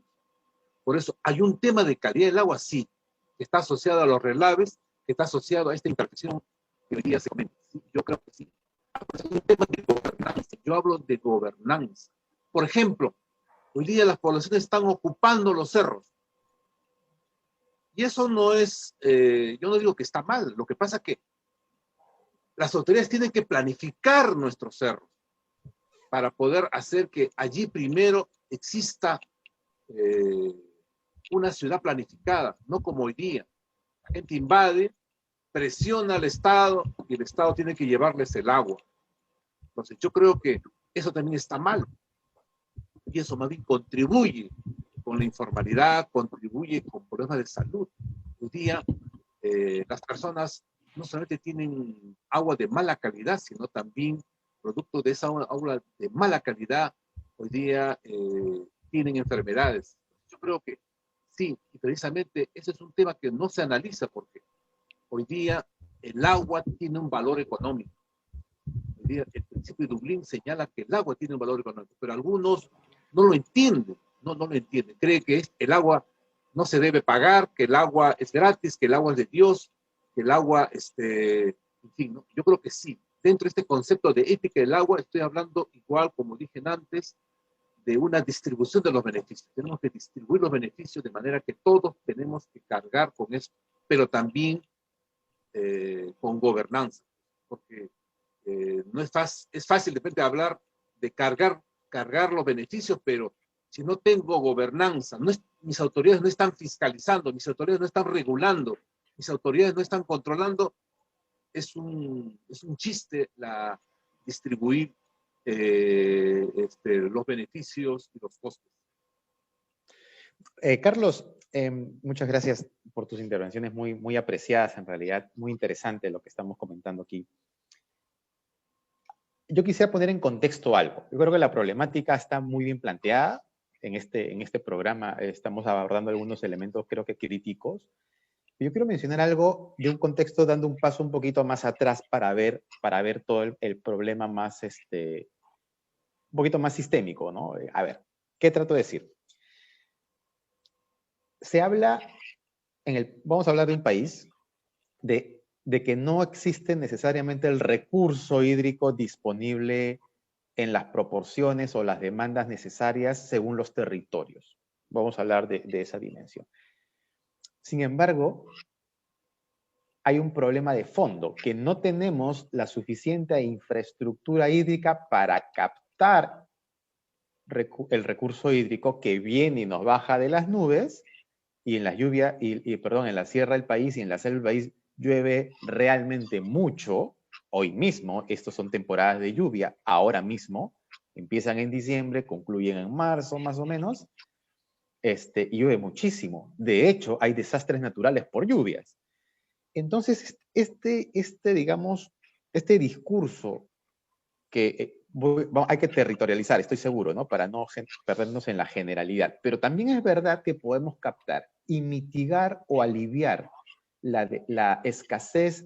[SPEAKER 3] Por eso hay un tema de calidad del agua, sí, que está asociado a los relaves, que está asociado a esta imperfección que hoy día se comenta. ¿Sí? Yo creo que sí. Es un tema de gobernanza. Yo hablo de gobernanza. Por ejemplo, hoy día las poblaciones están ocupando los cerros. Y eso no es, yo no digo que está mal, lo que pasa es que las autoridades tienen que planificar nuestros cerros para poder hacer que allí primero exista una ciudad planificada, no como hoy día. La gente invade, presiona al Estado y el Estado tiene que llevarles el agua. Entonces yo creo que eso también está mal. Y eso más bien contribuye con la informalidad, contribuye con problemas de salud. Hoy día las personas no solamente tienen agua de mala calidad, sino también producto de esa agua de mala calidad, hoy día tienen enfermedades. Yo creo que sí, y precisamente ese es un tema que no se analiza porque hoy día el agua tiene un valor económico. Hoy día el principio de Dublín señala que el agua tiene un valor económico, pero algunos no lo entienden, no lo entienden. Creen que el agua no se debe pagar, que el agua es gratis, que el agua es de Dios, que el agua, en fin, ¿no? Yo creo que sí. Dentro de este concepto de ética del agua, estoy hablando igual, como dije antes, de una distribución de los beneficios. Tenemos que distribuir los beneficios de manera que todos tenemos que cargar con eso, pero también con gobernanza, porque no es fácil de repente hablar de cargar los beneficios, pero si no tengo gobernanza, mis autoridades no están fiscalizando, mis autoridades no están regulando, mis autoridades no están controlando, es un chiste distribuir los beneficios y los costos.
[SPEAKER 1] Carlos, muchas gracias por tus intervenciones muy, muy apreciadas, en realidad, muy interesante lo que estamos comentando aquí. Yo quisiera poner en contexto algo. Yo creo que la problemática está muy bien planteada. En este programa estamos abordando algunos elementos, creo que críticos. Yo quiero mencionar algo de un contexto dando un paso un poquito más atrás para ver todo el problema más, un poquito más sistémico, ¿no? A ver, ¿qué trato de decir? Se habla, vamos a hablar de un país, de que no existe necesariamente el recurso hídrico disponible en las proporciones o las demandas necesarias según los territorios. Vamos a hablar de esa dimensión. Sin embargo, hay un problema de fondo, que no tenemos la suficiente infraestructura hídrica para captar el recurso hídrico que viene y nos baja de las nubes, y en la lluvia, perdón, en la sierra del país y en la selva del país llueve realmente mucho. Hoy mismo, estos son temporadas de lluvia, ahora mismo, empiezan en diciembre, concluyen en marzo más o menos, y llueve muchísimo. De hecho, hay desastres naturales por lluvias. Entonces, digamos, este discurso que hay que territorializar, estoy seguro, ¿no? Para no perdernos en la generalidad. Pero también es verdad que podemos captar y mitigar o aliviar la escasez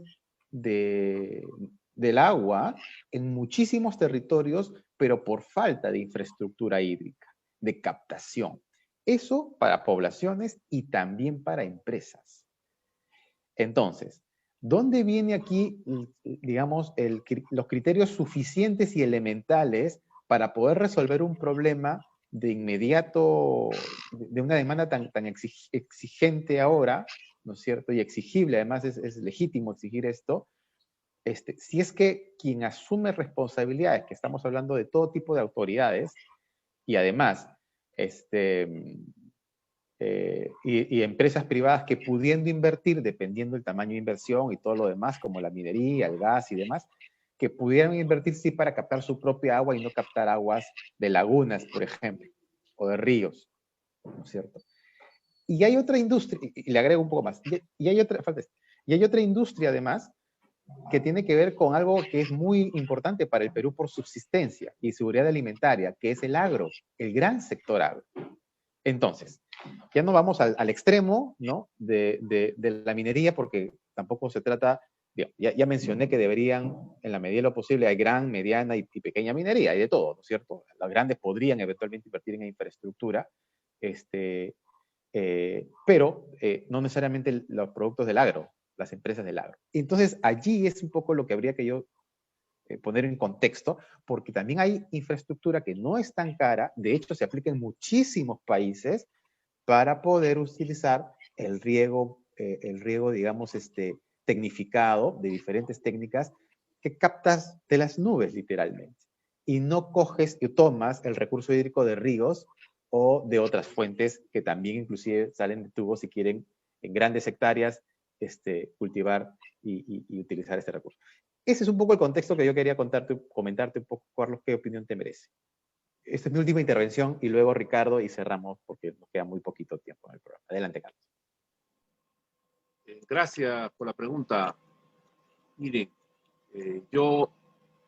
[SPEAKER 1] del agua en muchísimos territorios, pero por falta de infraestructura hídrica, de captación. Eso para poblaciones y también para empresas. Entonces, ¿dónde viene aquí, digamos, los criterios suficientes y elementales para poder resolver un problema de inmediato, de una demanda tan exigente ahora, ¿no es cierto? Y exigible, además es legítimo exigir esto, si es que quien asume responsabilidades, que estamos hablando de todo tipo de autoridades, y además, y empresas privadas que pudiendo invertir, dependiendo del tamaño de inversión y todo lo demás, como la minería, el gas y demás, que pudieran invertir sí para captar su propia agua y no captar aguas de lagunas, por ejemplo, o de ríos, ¿no es cierto? Y hay otra industria, y le agrego un poco más, y hay otra industria además que tiene que ver con algo que es muy importante para el Perú por subsistencia y seguridad alimentaria, que es el agro, el gran sector agro. Entonces, ya no vamos al extremo, ¿no? de la minería, porque tampoco se trata, ya mencioné que deberían, en la medida de lo posible, hay gran, mediana y pequeña minería, hay de todo, ¿no es cierto? Las grandes podrían eventualmente invertir en infraestructura, pero no necesariamente los productos del agro, las empresas del agro. Entonces, allí es un poco lo que habría que yo poner en contexto, porque también hay infraestructura que no es tan cara, de hecho se aplica en muchísimos países para poder utilizar el riego digamos, tecnificado de diferentes técnicas que captas de las nubes, literalmente. Y no coges y tomas el recurso hídrico de ríos o de otras fuentes que también inclusive salen de tubos si quieren en grandes hectáreas cultivar y utilizar este recurso. Ese es un poco el contexto que yo quería comentarte un poco, Carlos, qué opinión te merece. Esta es mi última intervención y luego Ricardo y cerramos porque nos queda muy poquito tiempo en el programa. Adelante, Carlos.
[SPEAKER 3] Gracias por la pregunta. Miren, yo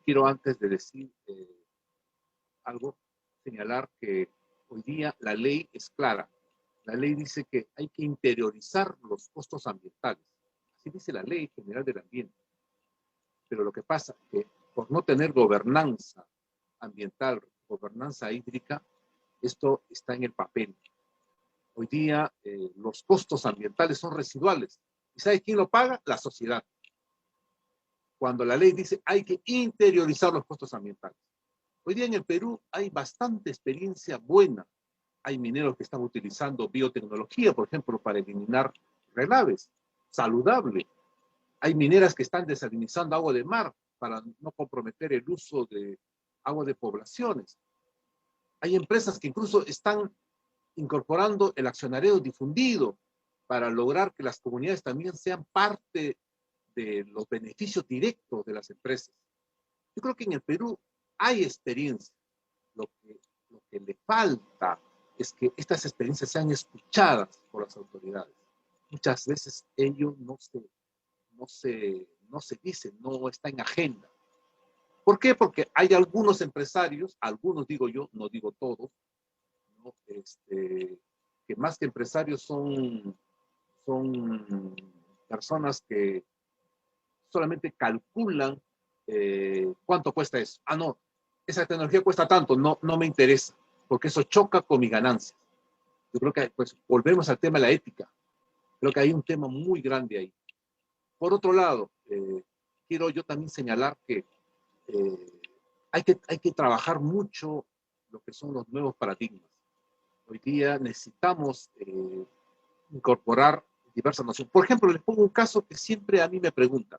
[SPEAKER 3] quiero antes de decir algo, señalar que hoy día la ley es clara. La ley dice que hay que interiorizar los costos ambientales. Así dice la Ley General del Ambiente. Pero lo que pasa es que por no tener gobernanza ambiental, gobernanza hídrica, esto está en el papel. Hoy día los costos ambientales son residuales. ¿Y sabe quién lo paga? La sociedad. Cuando la ley dice hay que interiorizar los costos ambientales. Hoy día en el Perú hay bastante experiencia buena. Hay mineros que están utilizando biotecnología, por ejemplo, para eliminar relaves. Saludable. Hay mineras que están desalinizando agua de mar para no comprometer el uso de agua de poblaciones. Hay empresas que incluso están incorporando el accionariado difundido para lograr que las comunidades también sean parte de los beneficios directos de las empresas. Yo creo que en el Perú hay experiencia. Lo que le falta es que estas experiencias sean escuchadas por las autoridades. Muchas veces ello no se dice, no está en agenda. ¿Por qué? Porque hay algunos empresarios, algunos digo yo, no digo todos, ¿no? Que más que empresarios son personas que solamente calculan cuánto cuesta eso. Ah, no, esa tecnología cuesta tanto, no me interesa, porque eso choca con mis ganancias. Yo creo que pues, volvemos al tema de la ética. Creo que hay un tema muy grande ahí. Por otro lado, quiero yo también señalar que hay que trabajar mucho lo que son los nuevos paradigmas. Hoy día necesitamos incorporar diversas nociones. Por ejemplo, les pongo un caso que siempre a mí me preguntan.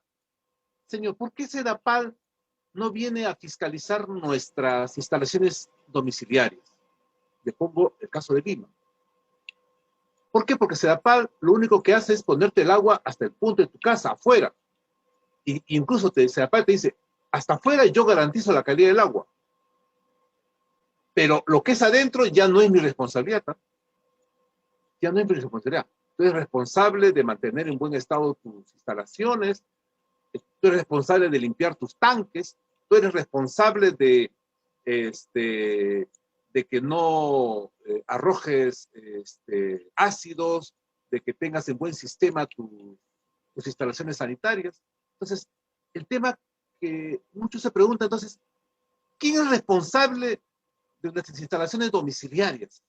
[SPEAKER 3] Señor, ¿por qué SEDAPAL no viene a fiscalizar nuestras instalaciones domiciliarias? Le pongo el caso de Lima. ¿Por qué? Porque SEDAPAL lo único que hace es ponerte el agua hasta el punto de tu casa, afuera. Y incluso SEDAPAL te dice, hasta afuera yo garantizo la calidad del agua. Pero lo que es adentro ya no es mi responsabilidad. ¿no? Ya no es mi responsabilidad. Tú eres responsable de mantener en buen estado tus instalaciones, tú eres responsable de limpiar tus tanques, tú eres responsable de que no arrojes ácidos, de que tengas en buen sistema tus instalaciones sanitarias. Entonces, el tema que muchos se preguntan, entonces, ¿quién es responsable de nuestras instalaciones domiciliarias?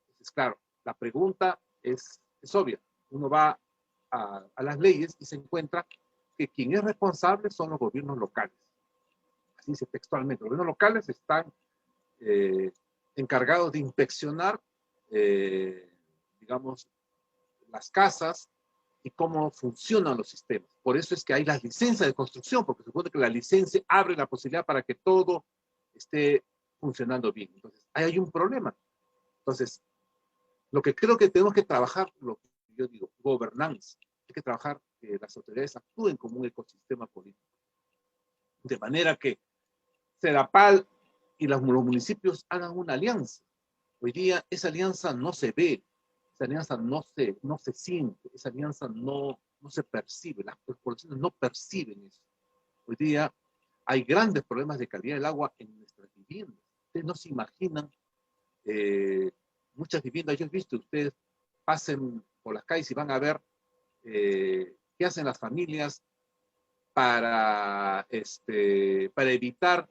[SPEAKER 3] Entonces, claro, la pregunta es obvia. Uno va a las leyes y se encuentra que quien es responsable son los gobiernos locales. Así dice textualmente. Los gobiernos locales están encargados de inspeccionar, digamos, las casas y cómo funcionan los sistemas. Por eso es que hay las licencias de construcción, porque se supone que la licencia abre la posibilidad para que todo esté funcionando bien. Entonces, ahí hay un problema. Entonces, Lo que creo que tenemos que trabajar, lo que yo digo, gobernanza. Hay que trabajar que las autoridades actúen como un ecosistema político. De manera que Sedapal y los municipios hagan una alianza. Hoy día esa alianza no se ve, esa alianza no se siente, esa alianza no se percibe, las poblaciones no perciben eso. Hoy día hay grandes problemas de calidad del agua en nuestras viviendas. Ustedes no se imaginan muchas viviendas. Yo he visto, ustedes pasen por las calles y van a ver qué hacen las familias para evitar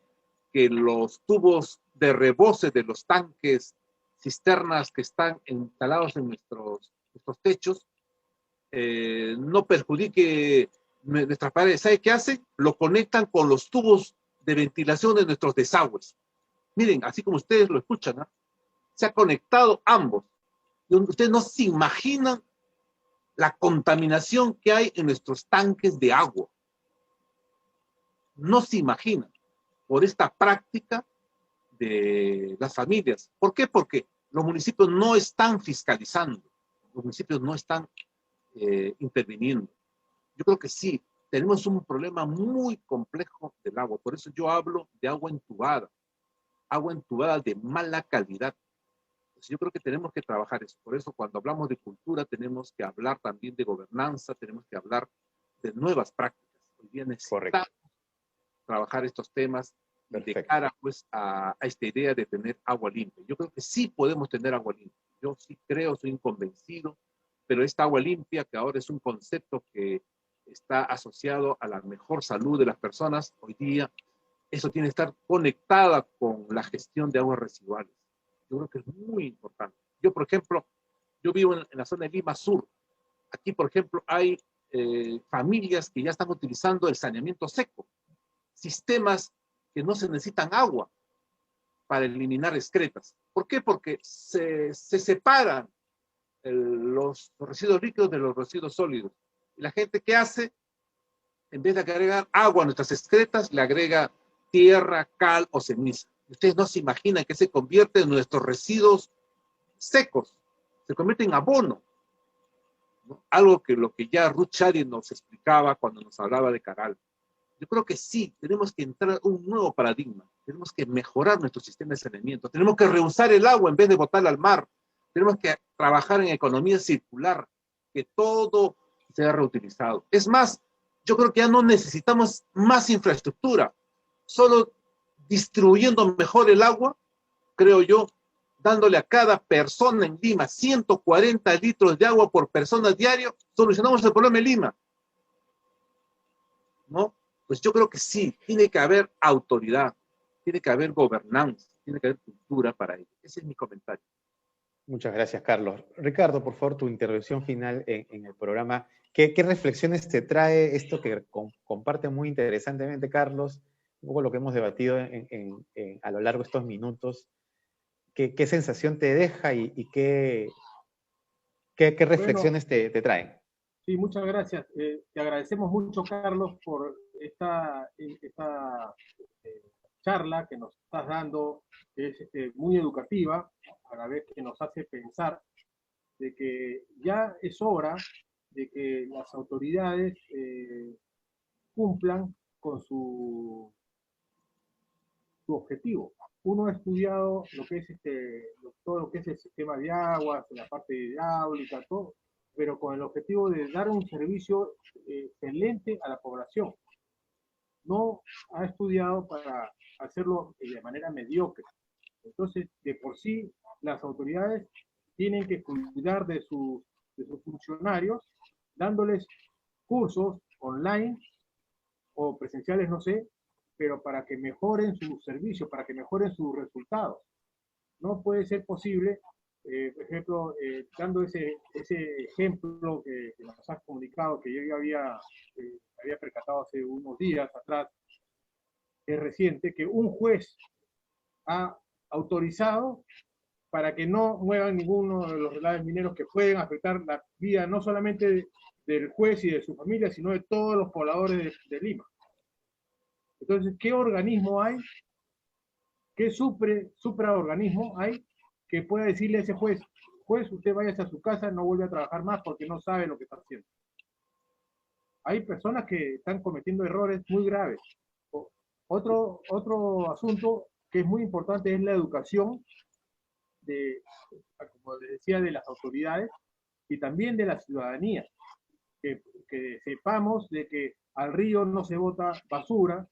[SPEAKER 3] que los tubos de rebose de los tanques, cisternas que están instalados en nuestros techos, no perjudique nuestras paredes. ¿Sabe qué hacen? Lo conectan con los tubos de ventilación de nuestros desagües. Miren, así como ustedes lo escuchan, ¿no? Se ha conectado ambos. Ustedes no se imaginan la contaminación que hay en nuestros tanques de agua. No se imaginan por esta práctica de las familias. ¿Por qué? Porque los municipios no están fiscalizando, los municipios no están interviniendo. Yo creo que sí, tenemos un problema muy complejo del agua. Por eso yo hablo de agua entubada de mala calidad. Entonces yo creo que tenemos que trabajar eso. Por eso cuando hablamos de cultura tenemos que hablar también de gobernanza, tenemos que hablar de nuevas prácticas. Hoy día necesitamos trabajar estos temas de cara pues a esta idea de tener agua limpia. Yo creo que sí podemos tener agua limpia. Yo sí creo, soy convencido, pero esta agua limpia, que ahora es un concepto que está asociado a la mejor salud de las personas, hoy día eso tiene que estar conectada con la gestión de aguas residuales. Yo creo que es muy importante. Yo, por ejemplo, yo vivo en la zona de Lima Sur. Aquí, por ejemplo, hay familias que ya están utilizando el saneamiento seco, sistemas que no se necesitan agua para eliminar excretas. ¿Por qué? Porque se separan los residuos líquidos de los residuos sólidos. Y la gente, ¿qué hace? En vez de agregar agua a nuestras excretas, le agrega tierra, cal o ceniza. Ustedes no se imaginan que se convierte en nuestros residuos secos, se convierte en abono, ¿no? Algo que lo que ya Ruth Shari nos explicaba cuando nos hablaba de Caral. Yo creo que sí, tenemos que entrar a un nuevo paradigma, tenemos que mejorar nuestro sistema de saneamiento, tenemos que reusar el agua en vez de botarla al mar, tenemos que trabajar en economía circular, que todo sea reutilizado. Es más, yo creo que ya no necesitamos más infraestructura, solo distribuyendo mejor el agua, creo yo, dándole a cada persona en Lima 140 litros de agua por persona diario, solucionamos el problema en Lima, ¿no? Pues yo creo que sí, tiene que haber autoridad, tiene que haber gobernanza, tiene que haber cultura para ello. Ese es mi comentario.
[SPEAKER 1] Muchas gracias, Carlos. Ricardo, por favor, tu intervención final en el programa. ¿Qué reflexiones te trae esto que comparte muy interesantemente, Carlos? Un poco lo que hemos debatido a lo largo de estos minutos. ¿Qué sensación te deja y qué reflexiones te traen?
[SPEAKER 2] Sí, muchas gracias. Te agradecemos mucho, Carlos, por esta charla que nos estás dando. Es muy educativa, a la vez que nos hace pensar de que ya es hora de que las autoridades cumplan con su objetivo. Uno ha estudiado lo que es todo lo que es el sistema de aguas, la parte hidráulica, todo, pero con el objetivo de dar un servicio excelente a la población. No ha estudiado para hacerlo de manera mediocre. Entonces, de por sí, las autoridades tienen que cuidar de sus funcionarios, dándoles cursos online o presenciales, no sé, pero para que mejoren su servicio, para que mejoren sus resultados. No puede ser posible, por ejemplo, dando ese ejemplo que nos has comunicado, que yo ya había percatado hace unos días atrás, es reciente, que un juez ha autorizado para que no muevan ninguno de los relaves mineros que pueden afectar la vida no solamente del juez y de su familia, sino de todos los pobladores de Lima. Entonces, ¿qué organismo hay? ¿Qué supraorganismo hay que pueda decirle a ese juez, después usted vaya a su casa, no vuelve a trabajar más porque no sabe lo que está haciendo. Hay personas que están cometiendo errores muy graves. Otro asunto que es muy importante es la educación como les decía, de las autoridades y también de la ciudadanía. Que sepamos de que al río no se bota basura,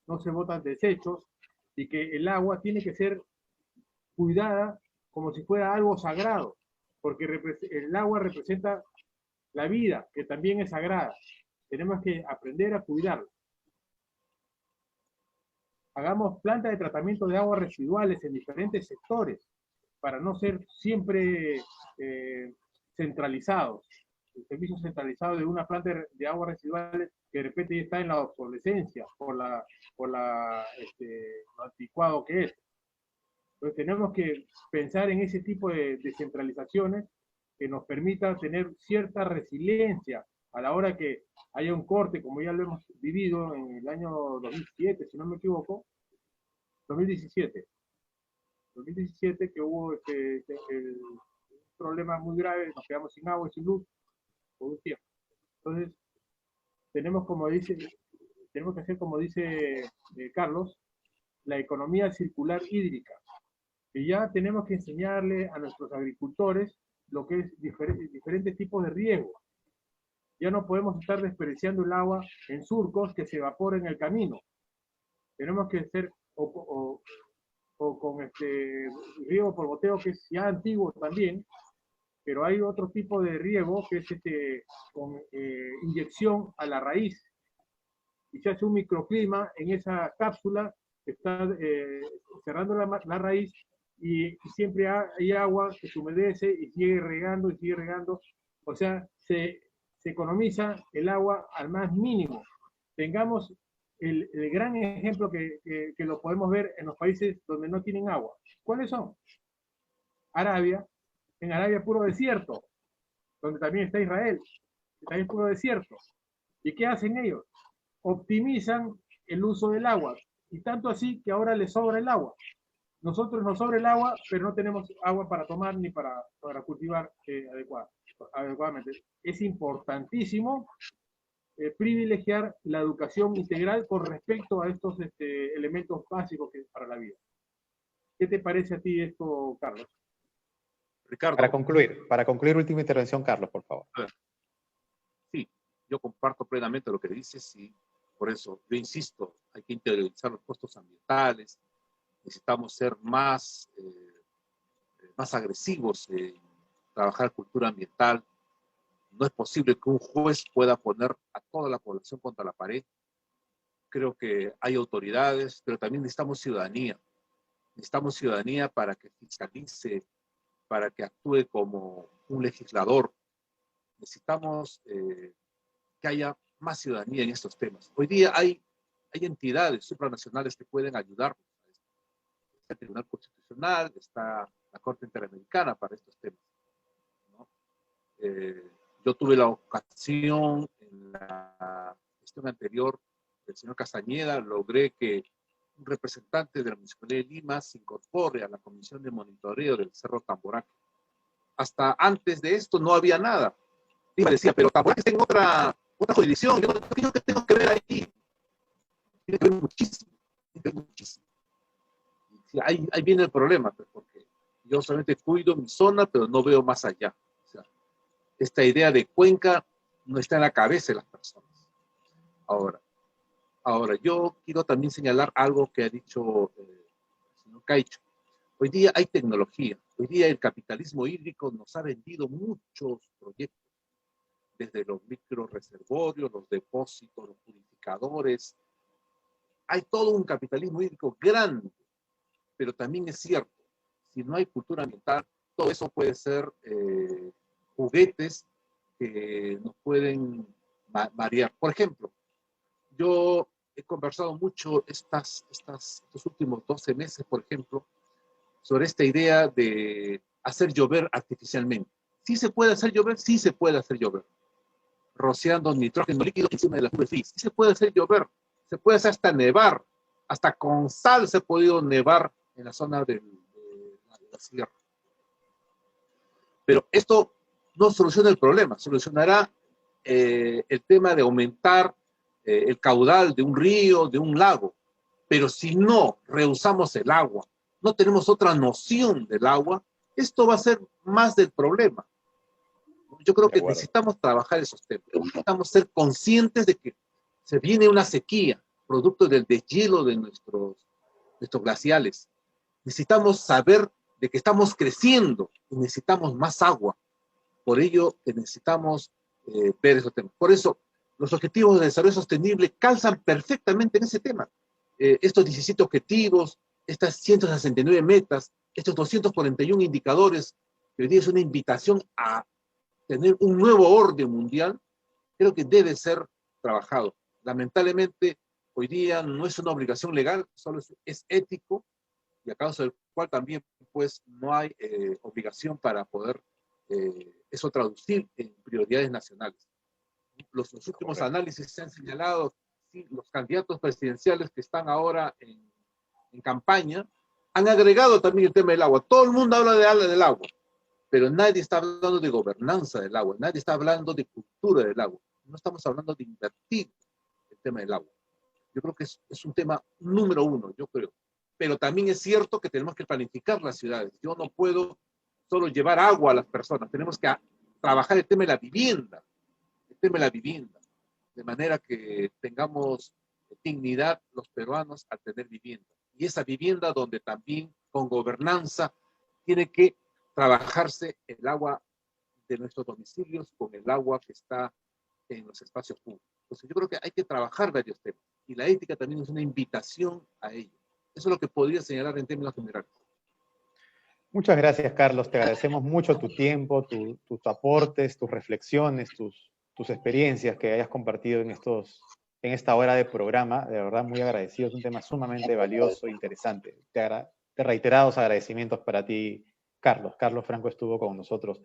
[SPEAKER 2] no se botan desechos, y que el agua tiene que ser cuidada como si fuera algo sagrado, porque el agua representa la vida, que también es sagrada. Tenemos que aprender a cuidarla. Hagamos plantas de tratamiento de aguas residuales en diferentes sectores, para no ser siempre centralizados. El servicio centralizado de una planta de aguas residuales que de repente ya está en la obsolescencia por lo anticuado que es. Entonces tenemos que pensar en ese tipo de descentralizaciones que nos permita tener cierta resiliencia a la hora que haya un corte, como ya lo hemos vivido en el año 2007, si no me equivoco, 2017, que hubo un problema muy grave, nos quedamos sin agua y sin luz por un tiempo. Entonces, tenemos que hacer como dice Carlos, la economía circular hídrica. Y ya tenemos que enseñarle a nuestros agricultores lo que es diferentes tipos de riego. Ya no podemos estar desperdiciando el agua en surcos que se evapora en el camino. Tenemos que hacer o con riego por goteo, que es ya antiguo también, pero hay otro tipo de riego que es con inyección a la raíz, y se hace un microclima en esa cápsula que está cerrando la raíz, y siempre hay agua que se humedece y sigue regando y sigue regando. O sea, se economiza el agua al más mínimo. Tengamos el gran ejemplo que lo podemos ver en los países donde no tienen agua. ¿Cuáles son? Arabia, en Arabia puro desierto, donde también está Israel, que también es puro desierto. ¿Y qué hacen ellos? Optimizan el uso del agua, y tanto así que ahora les sobra el agua. Nosotros nos sobra el agua, pero no tenemos agua para tomar ni para cultivar adecuadamente. Es importantísimo privilegiar la educación integral con respecto a estos elementos básicos para la vida. ¿Qué te parece a ti esto, Carlos?
[SPEAKER 3] Ricardo.
[SPEAKER 1] Para concluir, última intervención, Carlos, por favor.
[SPEAKER 3] Sí, yo comparto plenamente lo que dices y por eso yo insisto, hay que interiorizar los costos ambientales, necesitamos ser más agresivos en trabajar cultura ambiental. No es posible que un juez pueda poner a toda la población contra la pared. Creo que hay autoridades, pero también necesitamos ciudadanía. Necesitamos ciudadanía para que fiscalice, para que actúe como un legislador. Necesitamos que haya más ciudadanía en estos temas. Hoy día hay entidades supranacionales que pueden ayudarnos. Está el Tribunal Constitucional, está la Corte Interamericana para estos temas, ¿no? Yo tuve la ocasión en la gestión anterior del señor Castañeda, logré que un representante de la Municipalidad de Lima se incorpore a la Comisión de Monitoreo del Cerro Tamboraco. Hasta antes de esto no había nada. Lima decía, pero Tamboraco está en otra jurisdicción, yo que tengo que ver ahí. Tiene que ver muchísimo, tiene que ver muchísimo. Y ahí viene el problema, pues, porque yo solamente cuido mi zona, pero no veo más allá. O sea, esta idea de cuenca no está en la cabeza de las personas. Ahora, yo quiero también señalar algo que ha dicho el señor Caicho. Hoy día hay tecnología. Hoy día el capitalismo hídrico nos ha vendido muchos proyectos, desde los microreservorios, los depósitos, los purificadores. Hay todo un capitalismo hídrico grande, pero también es cierto, si no hay cultura ambiental, todo eso puede ser juguetes que nos pueden variar. Por ejemplo, yo he conversado mucho estos últimos 12 meses, por ejemplo, sobre esta idea de hacer llover artificialmente. ¿Sí se puede hacer llover? Sí se puede hacer llover. Rociando nitrógeno líquido encima de la superficie. Sí se puede hacer llover. Se puede hacer hasta nevar. Hasta con sal se ha podido nevar en la zona de la sierra. Pero esto no soluciona el problema, solucionará el tema de aumentar el caudal de un río, de un lago. Pero si no reusamos el agua, no tenemos otra noción del agua, esto va a ser más del problema. Yo creo
[SPEAKER 1] De
[SPEAKER 3] que
[SPEAKER 1] acuerdo.
[SPEAKER 3] necesitamos trabajar esos temas. Necesitamos ser conscientes de que se viene una sequía, producto del deshielo de nuestros glaciales. Necesitamos saber de que estamos creciendo y necesitamos más agua. Por ello que necesitamos ver esos temas. Por eso, los objetivos de desarrollo sostenible calzan perfectamente en ese tema. Estos 17 objetivos, estas 169 metas, estos 241 indicadores, que hoy día es una invitación a tener un nuevo orden mundial, creo que debe ser trabajado. Lamentablemente, hoy día no es una obligación legal, solo es ético, y a causa del cual también pues, no hay obligación para poder eso traducir en prioridades nacionales. Los últimos
[SPEAKER 1] Correcto.
[SPEAKER 3] análisis se han señalado, sí, los candidatos presidenciales que están ahora en campaña han agregado también el tema del agua. Todo el mundo habla del agua, pero nadie está hablando de gobernanza del agua, nadie está hablando de cultura del agua. No estamos hablando de invertir el tema del agua. Yo creo que es un tema número uno, yo creo. Pero también es cierto que tenemos que planificar las ciudades. Yo no puedo solo llevar agua a las personas, tenemos que trabajar el tema de la vivienda, de manera que tengamos dignidad los peruanos al tener vivienda. Y esa vivienda donde también con gobernanza tiene que trabajarse el agua de nuestros domicilios con el agua que está en los espacios públicos. Entonces yo creo que hay que trabajar varios temas y la ética también es una invitación a ello. Eso es lo que podría señalar en términos generales.
[SPEAKER 1] Muchas gracias, Carlos. Te agradecemos mucho tu tiempo, tus aportes, tus reflexiones, tus experiencias que hayas compartido en esta hora de programa. De verdad, muy agradecido. Es un tema sumamente valioso e interesante. De reiterados agradecimientos para ti, Carlos. Carlos Franco estuvo con nosotros.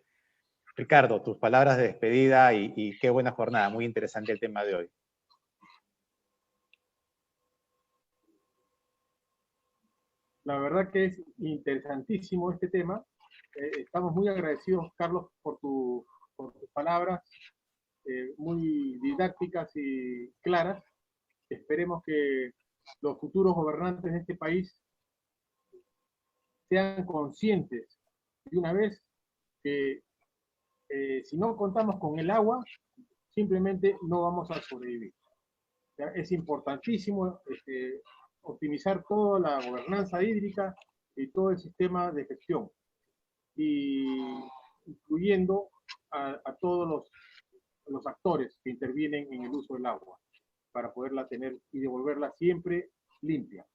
[SPEAKER 1] Ricardo, tus palabras de despedida y qué buena jornada. Muy interesante el tema de hoy.
[SPEAKER 2] La verdad que es interesantísimo este tema. Estamos muy agradecidos, Carlos, por tus palabras muy didácticas y claras. Esperemos que los futuros gobernantes de este país sean conscientes de una vez que si no contamos con el agua, simplemente no vamos a sobrevivir. O sea, es importantísimo optimizar toda la gobernanza hídrica y todo el sistema de gestión, y incluyendo a todos los actores que intervienen en el uso del agua para poderla tener y devolverla siempre limpia.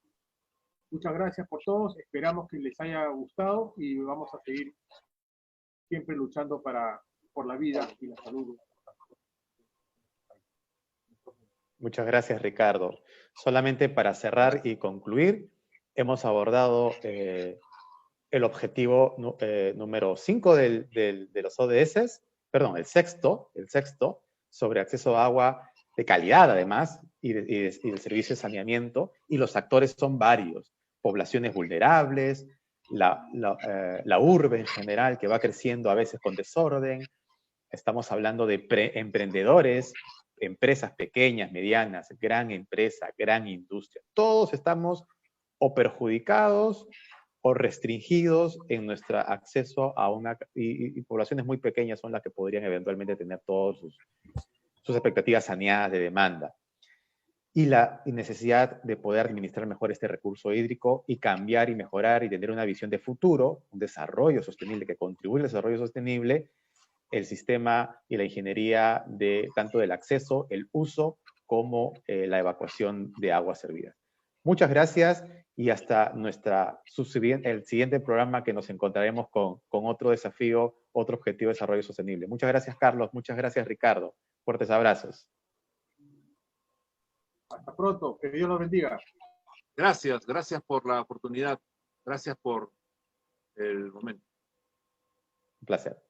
[SPEAKER 2] Muchas gracias por todos, esperamos que les haya gustado y vamos a seguir siempre luchando por la vida y la salud.
[SPEAKER 1] Muchas gracias, Ricardo. Solamente para cerrar y concluir, hemos abordado el objetivo número 5 de los ODS, perdón, el sexto, sobre acceso a agua de calidad, además, y del servicio de saneamiento, y los actores son varios: poblaciones vulnerables, la urbe en general, que va creciendo a veces con desorden. Estamos hablando de emprendedores, empresas pequeñas, medianas, gran empresa, gran industria. Todos estamos o perjudicados o restringidos en nuestro acceso a y poblaciones muy pequeñas son las que podrían eventualmente tener todas sus expectativas saneadas de demanda. Y la necesidad de poder administrar mejor este recurso hídrico y cambiar y mejorar y tener una visión de futuro, un desarrollo sostenible que contribuya al desarrollo sostenible, el sistema y la ingeniería tanto del acceso, el uso, como la evacuación de aguas servidas. Muchas gracias y hasta el siguiente programa, que nos encontraremos con otro desafío, otro objetivo de desarrollo sostenible. Muchas gracias, Carlos. Muchas gracias, Ricardo. Fuertes abrazos.
[SPEAKER 2] Hasta pronto, que Dios los bendiga.
[SPEAKER 3] Gracias por la oportunidad. Gracias por el momento.
[SPEAKER 1] Un placer.